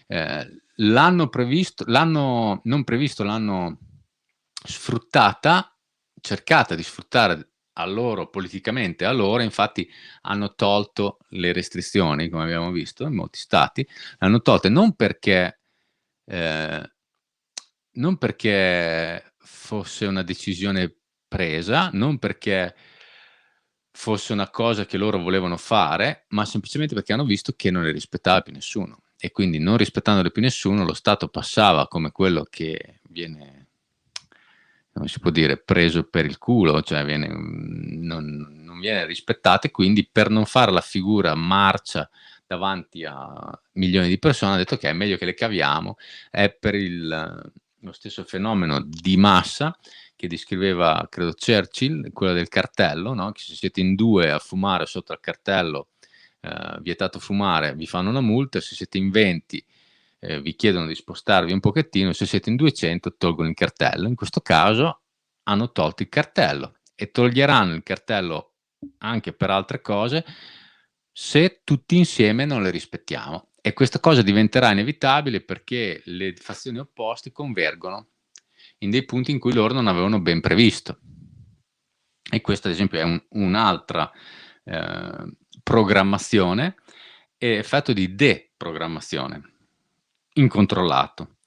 L'hanno non previsto, l'hanno sfruttata, cercata di sfruttare a loro politicamente a loro, infatti hanno tolto le restrizioni, come abbiamo visto in molti stati, l'hanno tolte ehm, non perché fosse una decisione presa, non perché fosse una cosa che loro volevano fare, ma semplicemente perché hanno visto che non le rispettava più nessuno. E quindi non rispettandole più nessuno, lo Stato passava come quello che viene, come si può dire, preso per il culo, cioè viene, non viene rispettato e quindi per non fare la figura marcia davanti a milioni di persone ha detto: "Okay, è meglio che le caviamo". È per lo stesso fenomeno di massa che descriveva credo Churchill, quello del cartello, no, che se siete in 2 a fumare sotto al cartello, vietato fumare, vi fanno una multa, se siete in 20, vi chiedono di spostarvi un pochettino, se siete in 200 tolgono il cartello. In questo caso hanno tolto il cartello e toglieranno il cartello anche per altre cose se tutti insieme non le rispettiamo. E questa cosa diventerà inevitabile perché le fazioni opposte convergono in dei punti in cui loro non avevano ben previsto. E questa ad esempio è un'altra, programmazione, effetto di deprogrammazione, incontrollato.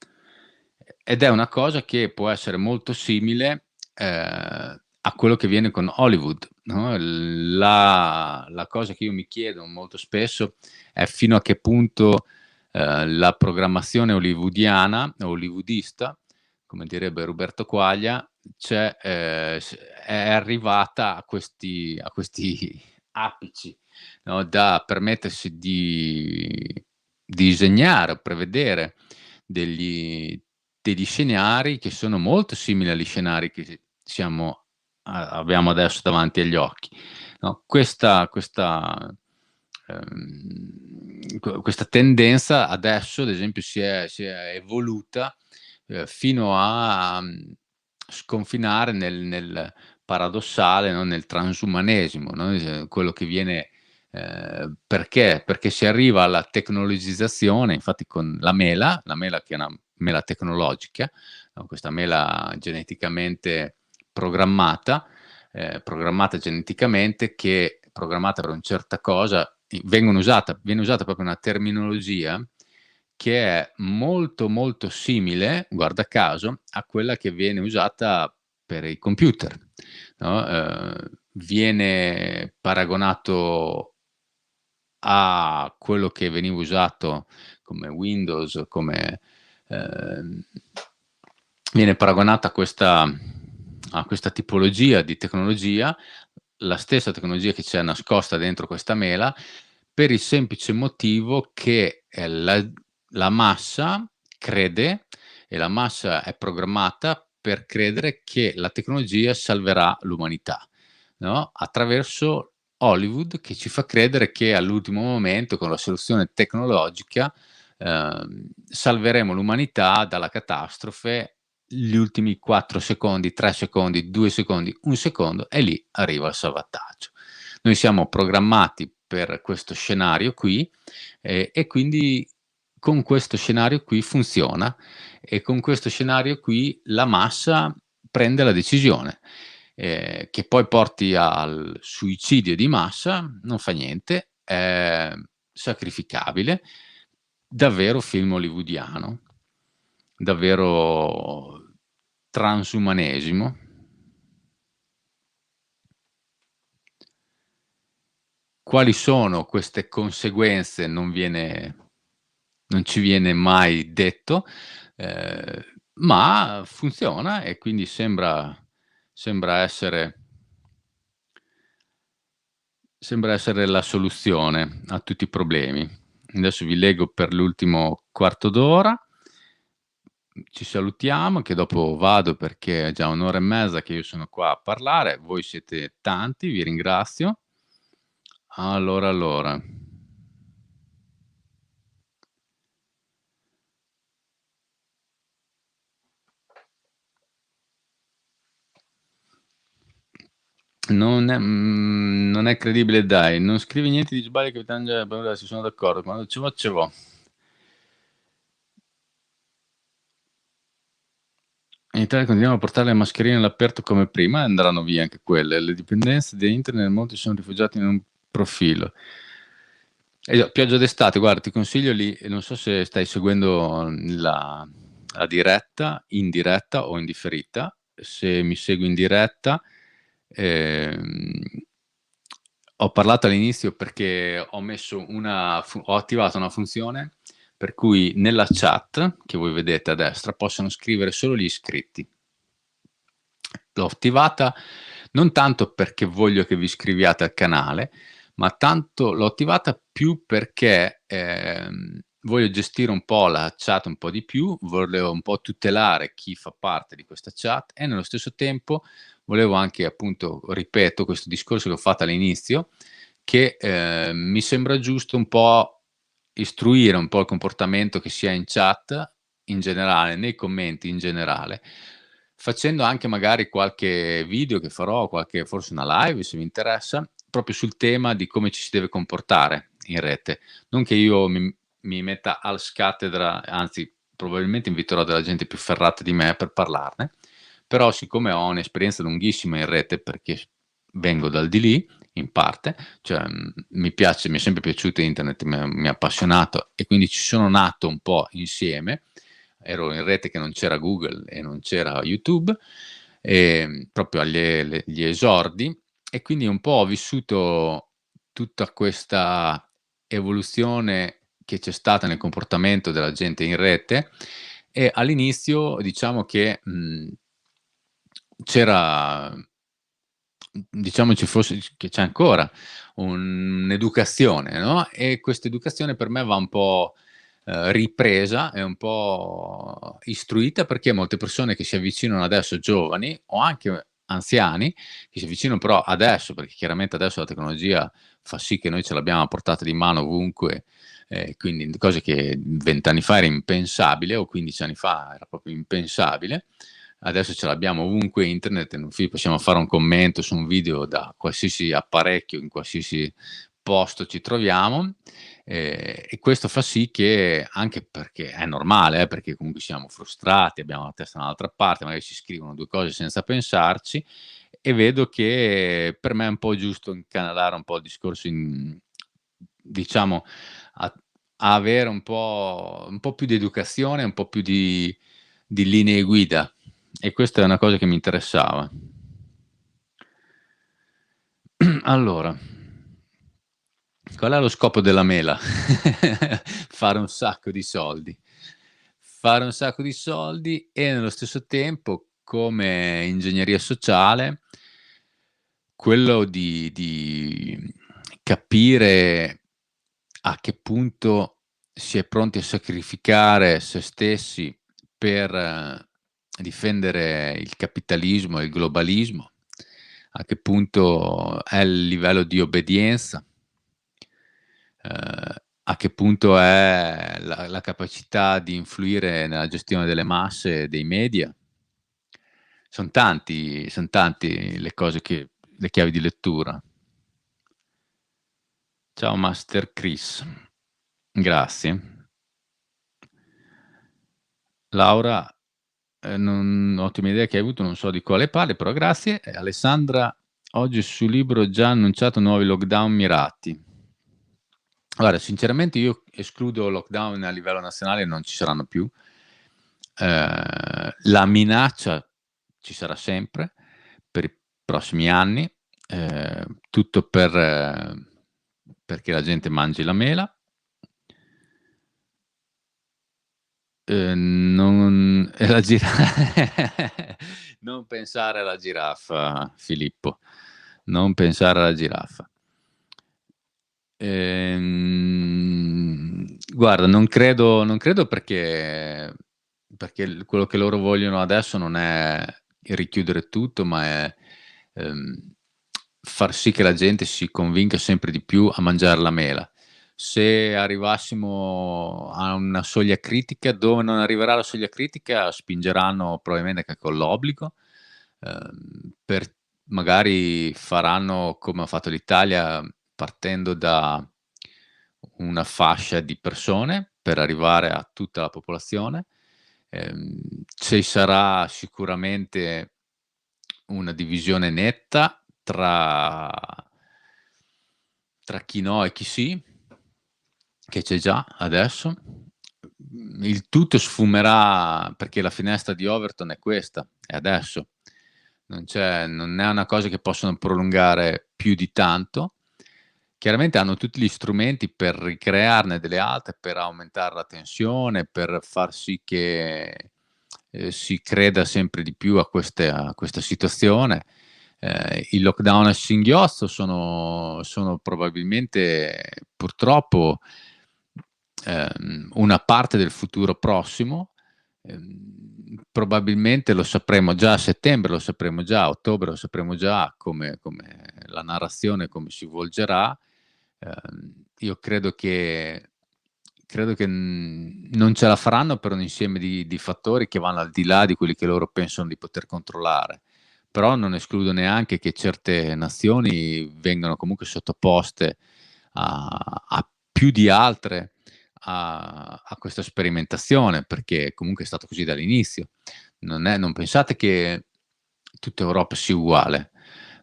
Ed è una cosa che può essere molto simile, a quello che viene con Hollywood, no, la cosa che io mi chiedo molto spesso è fino a che punto, la programmazione hollywoodista, come direbbe Roberto Quaglia, è arrivata a questi apici, no, da permettersi di disegnare o prevedere degli scenari che sono molto simili agli scenari che siamo abbiamo adesso davanti agli occhi, no, questa tendenza adesso, ad esempio, si è evoluta, fino a, sconfinare nel paradossale, no, nel transumanesimo, no, quello che viene perché? Perché si arriva alla tecnologizzazione, infatti con la mela che è una mela tecnologica, no, questa mela geneticamente programmata, programmata geneticamente, che programmata per una certa cosa, viene usata proprio una terminologia che è molto, molto simile, guarda caso, a quella che viene usata per i computer, no, viene paragonato a quello che veniva usato come Windows, come ehm, viene paragonata a questa tipologia di tecnologia, la stessa tecnologia che c'è nascosta dentro questa mela, per il semplice motivo che, la massa crede, e la massa è programmata per credere che la tecnologia salverà l'umanità, no, attraverso Hollywood, che ci fa credere che all'ultimo momento, con la soluzione tecnologica, salveremo l'umanità dalla catastrofe, gli ultimi 4 secondi, 3 secondi, 2 secondi, 1 secondo, e lì arriva il salvataggio. Noi siamo programmati per questo scenario qui, e quindi con questo scenario qui funziona, e con questo scenario qui la massa prende la decisione. Che poi porti al suicidio di massa, non fa niente, è sacrificabile. Davvero film hollywoodiano, davvero transumanesimo. Quali sono queste conseguenze non ci viene mai detto, ehm, ma funziona, e quindi sembra essere la soluzione a tutti i problemi. Adesso vi leggo per l'ultimo quarto d'ora. Ci salutiamo, che dopo vado perché è già 1 ora e mezza che io sono qua a parlare, voi siete tanti, vi ringrazio. Allora. Non è credibile, dai, non scrivi niente di sbaglio, Capitan Già, si sono d'accordo, quando ce vo ce vo. In Italia continuiamo a portare le mascherine all'aperto come prima, e andranno via anche quelle. Le dipendenze di internet, molti sono rifugiati in un profilo. Pioggia d'estate, guarda, ti consiglio lì, non so se stai seguendo la diretta, in diretta o in differita. Se mi segui in diretta, ehm, ho parlato all'inizio perché ho attivato una funzione per cui nella chat, che voi vedete a destra, possono scrivere solo gli iscritti. L'ho attivata non tanto perché voglio che vi iscriviate al canale, ma tanto l'ho attivata più perché, voglio gestire un po' la chat un po' di più, volevo un po' tutelare chi fa parte di questa chat, e nello stesso tempo volevo anche, appunto, ripeto questo discorso che ho fatto all'inizio, che, mi sembra giusto un po' istruire un po' il comportamento che si ha in chat in generale, nei commenti in generale, facendo anche magari qualche video che farò, forse una live se vi interessa, proprio sul tema di come ci si deve comportare in rete. Non che io mi metta als cattedra, anzi probabilmente inviterò della gente più ferrata di me per parlarne, però siccome ho un'esperienza lunghissima in rete, perché vengo dal di lì, in parte, cioè, mi è sempre piaciuto internet, mi ha appassionato, e quindi ci sono nato un po' insieme. Ero in rete che non c'era Google e non c'era YouTube, proprio gli esordi, e quindi un po' ho vissuto tutta questa evoluzione che c'è stata nel comportamento della gente in rete, e all'inizio diciamo che, c'era, diciamo, ci fosse che c'è ancora un'educazione, no, e questa educazione per me va un po', ripresa e un po' istruita, perché molte persone che si avvicinano adesso, giovani o anche anziani, che si avvicinano però adesso, perché chiaramente adesso la tecnologia fa sì che noi ce l'abbiamo a portata di mano ovunque, quindi cose che 20 anni fa era impensabile o 15 anni fa era proprio impensabile. Adesso ce l'abbiamo ovunque internet, in un possiamo fare un commento su un video da qualsiasi apparecchio, in qualsiasi posto ci troviamo, e questo fa sì che, anche perché è normale, perché comunque siamo frustrati, abbiamo la testa da un'altra parte, magari ci scrivono 2 cose senza pensarci, e vedo che per me è un po' giusto incanalare un po' il discorso in, diciamo, a avere un po' più di educazione, un po' più di linee guida, e questa è una cosa che mi interessava. Allora, qual è lo scopo della mela? Fare un sacco di soldi. Fare un sacco di soldi e nello stesso tempo, come ingegneria sociale, quello di capire a che punto si è pronti a sacrificare se stessi per difendere il capitalismo e il globalismo, a che punto è il livello di obbedienza, a che punto è la capacità di influire nella gestione delle masse e dei media. Son tanti le chiavi di lettura. Ciao Master Chris. Grazie. Laura, non ottima idea che hai avuto, non so di quale parli, però grazie. E Alessandra, oggi sul libro già annunciato nuovi lockdown mirati. Guarda, sinceramente io escludo lockdown a livello nazionale, non ci saranno più. La minaccia ci sarà sempre per i prossimi anni, tutto perché la gente mangi la mela. Non è la gira non pensare alla giraffa, Filippo, non pensare alla giraffa. Guarda, non credo perché quello che loro vogliono adesso non è il richiudere tutto, ma è, far sì che la gente si convinca sempre di più a mangiare la mela. Se arrivassimo a una soglia critica, dove non arriverà la soglia critica, spingeranno probabilmente anche con l'obbligo, per magari faranno come ha fatto l'Italia, partendo da una fascia di persone per arrivare a tutta la popolazione. Ci sarà sicuramente una divisione netta tra chi no e chi sì, che c'è già adesso. Il tutto sfumerà perché la finestra di Overton è questa, è adesso. Non è una cosa che possono prolungare più di tanto. Chiaramente hanno tutti gli strumenti per ricrearne delle altre, per aumentare la tensione, per far sì che, si creda sempre di più a questa situazione. I lockdown a singhiozzo sono probabilmente, purtroppo, una parte del futuro prossimo. Probabilmente lo sapremo già a settembre, lo sapremo già a ottobre, lo sapremo già come la narrazione come si volgerà. Io credo che non ce la faranno per un insieme di fattori che vanno al di là di quelli che loro pensano di poter controllare. Però non escludo neanche che certe nazioni vengano comunque sottoposte a più di altre a questa sperimentazione, perché comunque è stato così dall'inizio. Non pensate che tutta Europa sia uguale,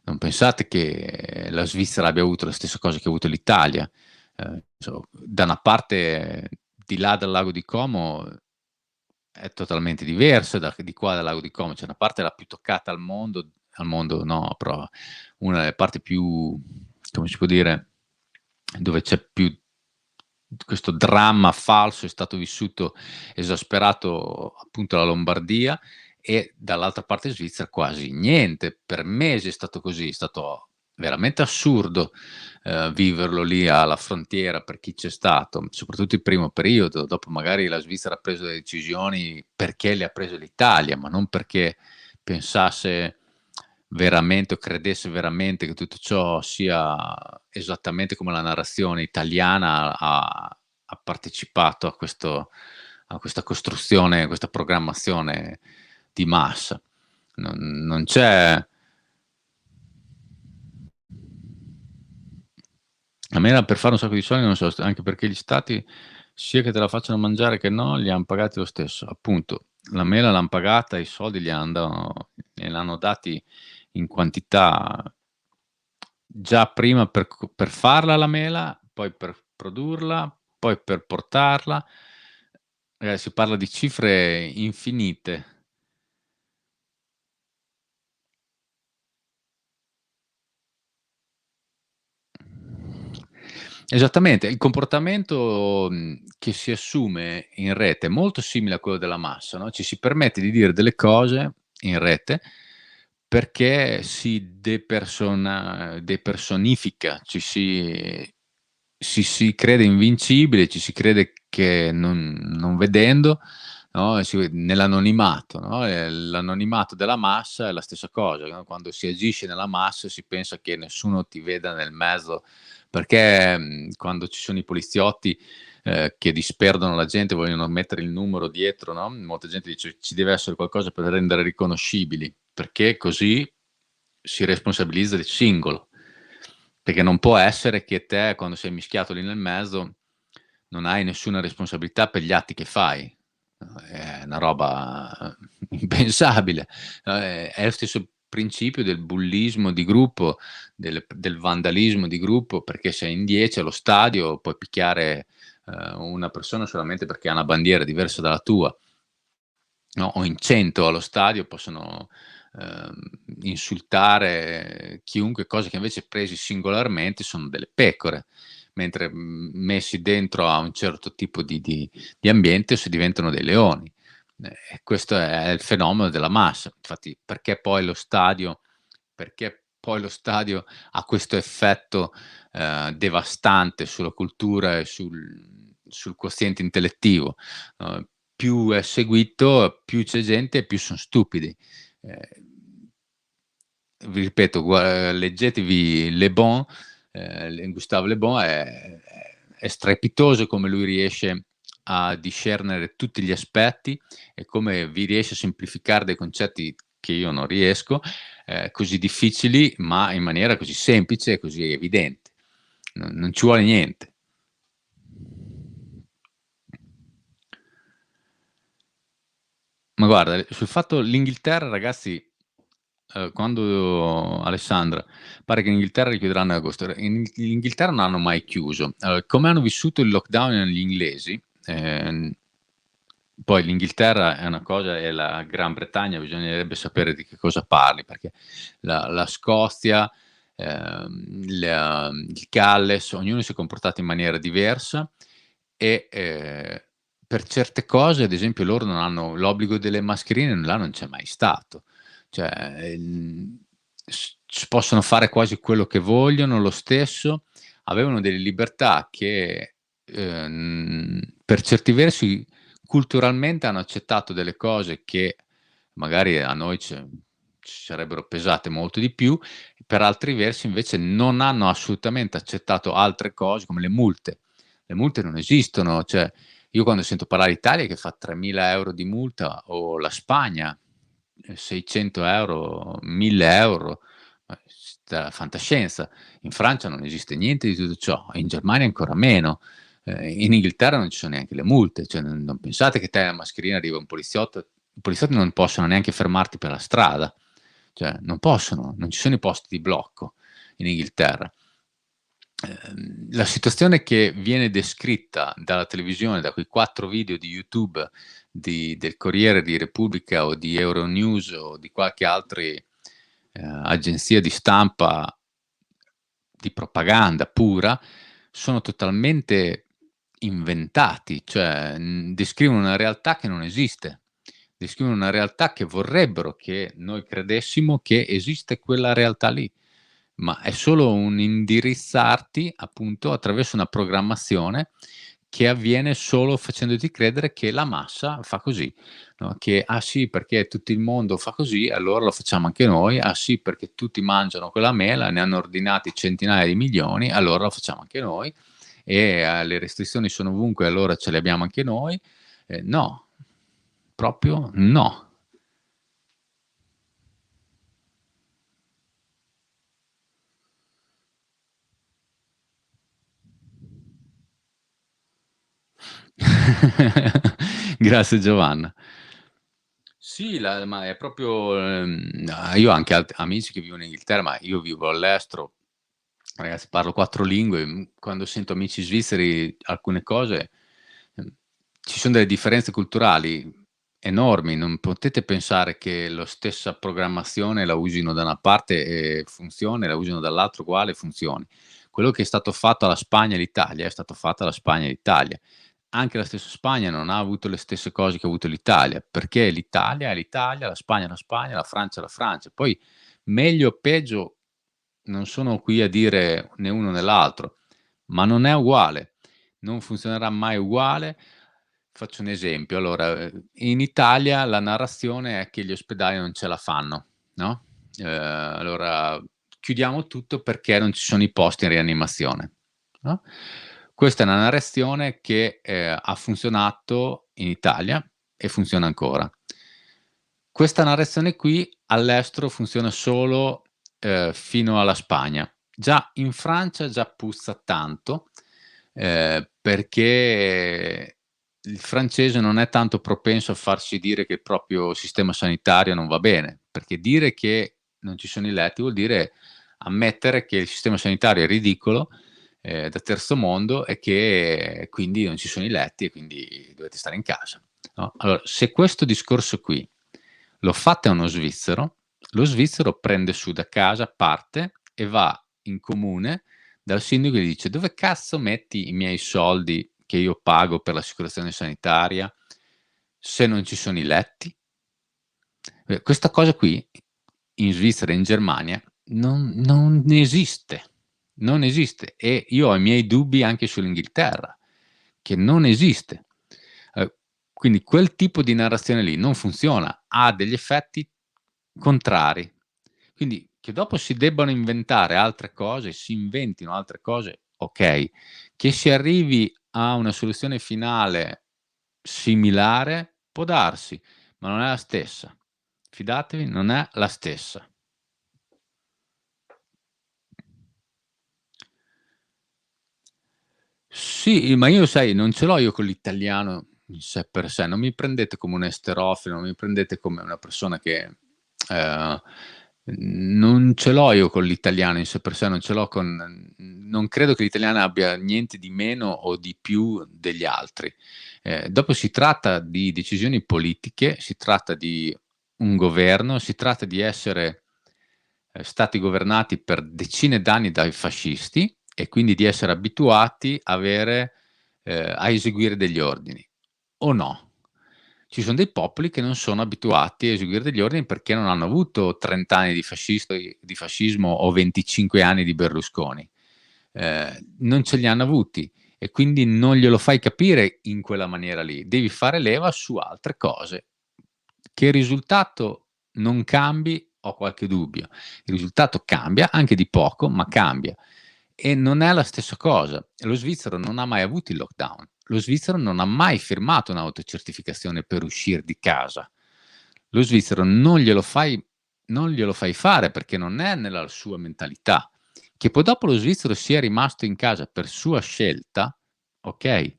non pensate che la Svizzera abbia avuto la stessa cosa che ha avuto l'Italia. Da una parte, di là dal lago di Como, è totalmente diversa di qua dal lago di Como. C'è una parte la più toccata al mondo no, però una delle parti più, come si può dire, dove c'è più questo dramma falso è stato vissuto, esasperato, appunto, la Lombardia, e dall'altra parte in Svizzera quasi niente. Per mesi è stato così, è stato veramente assurdo, viverlo lì alla frontiera per chi c'è stato, soprattutto il primo periodo. Dopo magari la Svizzera ha preso delle decisioni perché le ha prese l'Italia, ma non perché pensasse veramente o credesse veramente che tutto ciò sia esattamente come la narrazione italiana ha partecipato a questa costruzione, a questa programmazione di massa. Non c'è. A me era per fare un sacco di soldi, non so, anche perché gli stati, sia che te la facciano mangiare che no, li han pagati lo stesso. Appunto, la mela l'han pagata, i soldi gliel'hanno dati in quantità già prima per farla la mela, poi per produrla, poi per portarla. Si parla di cifre infinite. Esattamente, il comportamento, che si assume in rete è molto simile a quello della massa, no, ci si permette di dire delle cose in rete perché si depersonifica, si crede invincibile, ci si crede che non vedendo, no, nell'anonimato, no, l'anonimato della massa è la stessa cosa, no, quando si agisce nella massa si pensa che nessuno ti veda nel mezzo, perché, quando ci sono i poliziotti, che disperdono la gente, vogliono mettere il numero dietro, no, molta gente dice: "Ci deve essere qualcosa per rendere riconoscibili", perché così si responsabilizza il singolo. Perché non può essere che te, quando sei mischiato lì nel mezzo, non hai nessuna responsabilità per gli atti che fai. È una roba impensabile. È lo stesso principio del bullismo di gruppo, del vandalismo di gruppo, perché sei in 10 allo stadio, puoi picchiare, una persona solamente perché ha una bandiera diversa dalla tua. No, o in 100 allo stadio possono, ehm, insultare chiunque, cose che invece presi singolarmente sono delle pecore, mentre, messi dentro a un certo tipo di ambiente si diventano dei leoni. E questo è il fenomeno della massa. Infatti perché poi lo stadio ha questo effetto, devastante sulla cultura e sul quoziente intellettivo. Più è seguito, più c'è gente e più son stupidi. Ehm, Vi ripeto, leggetevi Le Bon, Gustave Le Bon è strepitoso come lui riesce a discernere tutti gli aspetti e come vi riesce a semplificare dei concetti che io non riesco, così difficili, ma in maniera così semplice e così evidente. Non ci vuole niente. Ma guarda, sul fatto l'Inghilterra ragazzi, quando Alessandra, pare che in Inghilterra richiuderanno ad agosto. In Inghilterra non hanno mai chiuso. Come hanno vissuto il lockdown gli inglesi, poi l'Inghilterra è una cosa e la Gran Bretagna bisognerebbe sapere di che cosa parli, perché la Scozia, il Galles, ognuno si è comportato in maniera diversa e, per certe cose, ad esempio, loro non hanno l'obbligo delle mascherine, là non c'è mai stato. Cioè, possono fare quasi quello che vogliono lo stesso, avevano delle libertà che, per certi versi culturalmente hanno accettato delle cose che magari a noi ci sarebbero pesate molto di più, per altri versi invece non hanno assolutamente accettato altre cose come le multe. Le multe non esistono, cioè io quando sento parlare Italia che fa 3.000 € di multa o la Spagna, 600 €, 1.000 €, ma sta fantascienza. In Francia non esiste niente di tutto ciò, in Germania ancora meno. In Inghilterra non ci sono neanche le multe, cioè non pensate che te a mascherina arriva un poliziotto, i poliziotti non possono neanche fermarti per la strada, cioè non possono, non ci sono i posti di blocco in Inghilterra. La situazione che viene descritta dalla televisione, da quei 4 video di YouTube del Corriere, di Repubblica o di Euronews o di qualche altri, agenzia di stampa di propaganda pura, sono totalmente inventati, cioè, descrivono una realtà che non esiste. Descrivono una realtà che vorrebbero che noi credessimo che esiste quella realtà lì. ma è solo un indirizzarti, appunto, attraverso una programmazione che avviene solo facendoti credere che la massa fa così, no, che: "Ah sì, perché tutto il mondo fa così, allora lo facciamo anche noi. Ah sì, perché tutti mangiano quella mela, ne hanno ordinati centinaia di milioni, allora lo facciamo anche noi. E, le restrizioni sono ovunque, allora ce le abbiamo anche noi." No, proprio no. Grazie Giovanna. Sì, ma è proprio, io ho anche amici che vivono in Inghilterra, ma io vivo all'estero. Ragazzi, parlo 4 lingue, quando sento amici svizzeri alcune cose, mhmm, ci son delle differenze culturali enormi, non potete pensare che lo stessa programmazione la usino da una parte e funzioni, la usino dall'altra uguale e funzioni. Quello che è stato fatto alla Spagna e l'Italia è stato fatto alla Spagna e l'Italia. Anche la stessa Spagna non ha avuto le stesse cose che ha avuto l'Italia, perché l'Italia è l'Italia, la Spagna è la Spagna, la Francia è la Francia. Poi meglio o peggio non sono qui a dire né uno né l'altro, ma non è uguale, non funzionerà mai uguale. Faccio un esempio: allora, in Italia la narrazione è che gli ospedali non ce la fanno, no, allora chiudiamo tutto perché non ci sono i posti in rianimazione, no, questa è una narrazione che, ha funzionato in Italia e funziona ancora. Questa narrazione qui all'estero funziona solo, fino alla Spagna. Già in Francia già puzza tanto, perché il francese non è tanto propenso a farsi dire che il proprio sistema sanitario non va bene, perché dire che non ci sono i letti vuol dire ammettere che il sistema sanitario è ridicolo, da terzo mondo e che quindi non ci sono i letti e quindi dovete stare in casa, no, allora se questo discorso qui lo fate a uno svizzero, lo svizzero prende su da casa, parte e va in comune dal sindaco e gli dice: "Dove cazzo metti i miei soldi che io pago per l'assicurazione sanitaria se non ci sono i letti?" Questa cosa qui in Svizzera e in Germania non esiste, non esiste e io ho i miei dubbi anche sull'Inghilterra, che non esiste. Uhm, quindi quel tipo di narrazione lì non funziona, ha degli effetti contrari. Quindi che dopo si debbano inventare altre cose, si inventino altre cose, okay. Che si arrivi a una soluzione finale similare, può darsi, ma non è la stessa. Fidatevi, non è la stessa. Sì, ma io sai, non ce l'ho io con l'italiano in sé per sé, non mi prendete come un esterofilo, non mi prendete come una persona che, ehm, non ce l'ho io con l'italiano in sé per sé, non ce l'ho con non credo che l'italiano abbia niente di meno o di più degli altri. Dopo si tratta di decisioni politiche, si tratta di un governo, si tratta di essere, stati governati per decine d'anni dai fascisti e quindi di essere abituati a eseguire degli ordini, o no? Ci son dei popoli che non sono abituati a eseguire degli ordini perché non hanno avuto 30 anni di fascismo o 25 anni di Berlusconi. Non ce li hanno avuti e quindi non glielo fai capire in quella maniera lì. Devi fare leva su altre cose. Che il risultato non cambi, ho qualche dubbio. Il risultato cambia, anche di poco, ma cambia. E non è la stessa cosa. Lo svizzero non ha mai avuto il lockdown. Lo svizzero non ha mai firmato un'autocertificazione per uscir di casa. Lo svizzero non glielo fai fare perché non è nella sua mentalità. Che poi dopo lo svizzero sia rimasto in casa per sua scelta, okay,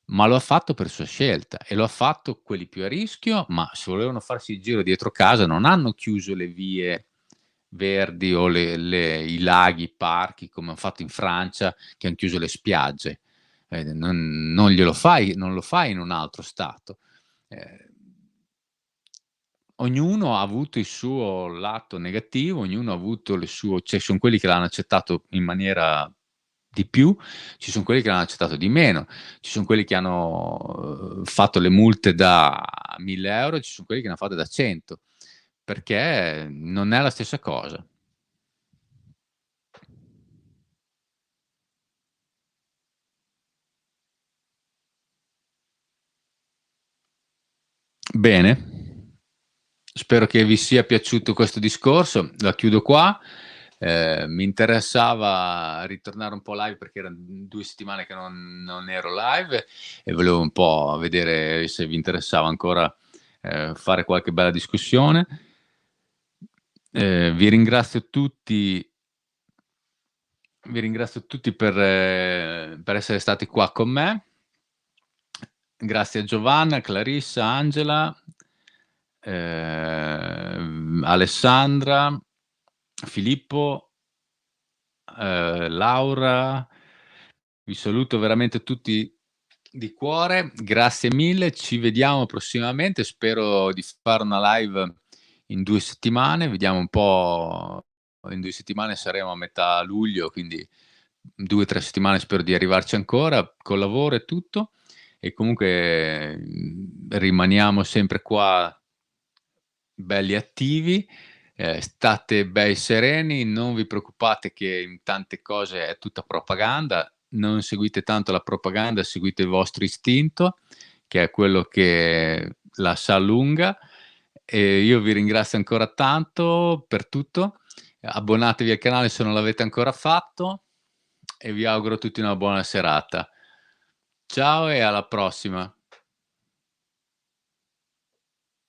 ma lo ha fatto per sua scelta e lo ha fatto quelli più a rischio, ma se volevano farsi il giro dietro casa non hanno chiuso le vie verdi o i laghi, i parchi come han fatto in Francia, che han chiuso le spiagge. Non lo fai in un altro stato. Ehm Ognuno ha avuto il suo lato negativo, ognuno ha avuto le suo cioè son quelli che l'hanno accettato in maniera di più, ci son quelli che l'hanno accettato di meno, ci son quelli che hanno, fatto le multe da 1000 €, ci son quelli che ne han fatte da 100, perché non è la stessa cosa. Bene, spero che vi sia piaciuto questo discorso, la chiudo qua. Mi interessava ritornare un po' live perché erano 2 settimane che non ero live e volevo un po' vedere se vi interessava ancora, fare qualche bella discussione. Vi ringrazio tutti per essere stati qua con me. Grazie a Giovanna, Clarissa, Angela, Alessandra, Filippo, Laura. Vi saluto veramente tutti di cuore, grazie mille, ci vediamo prossimamente, spero di fare una live in 2 settimane, vediamo un po'. In 2 settimane saremo a metà luglio, quindi 2, 3 settimane spero di arrivarci ancora, col lavoro e tutto. E comunque, rimaniamo sempre qua belli attivi, state bei sereni, non vi preoccupate che in tante cose è tutta propaganda, non seguite tanto la propaganda, seguite il vostro istinto, che è quello che la sa lunga. E io vi ringrazio ancora tanto per tutto. Abbonatevi al canale se non l'avete ancora fatto e vi auguro a tutti una buona serata. Ciao e alla prossima.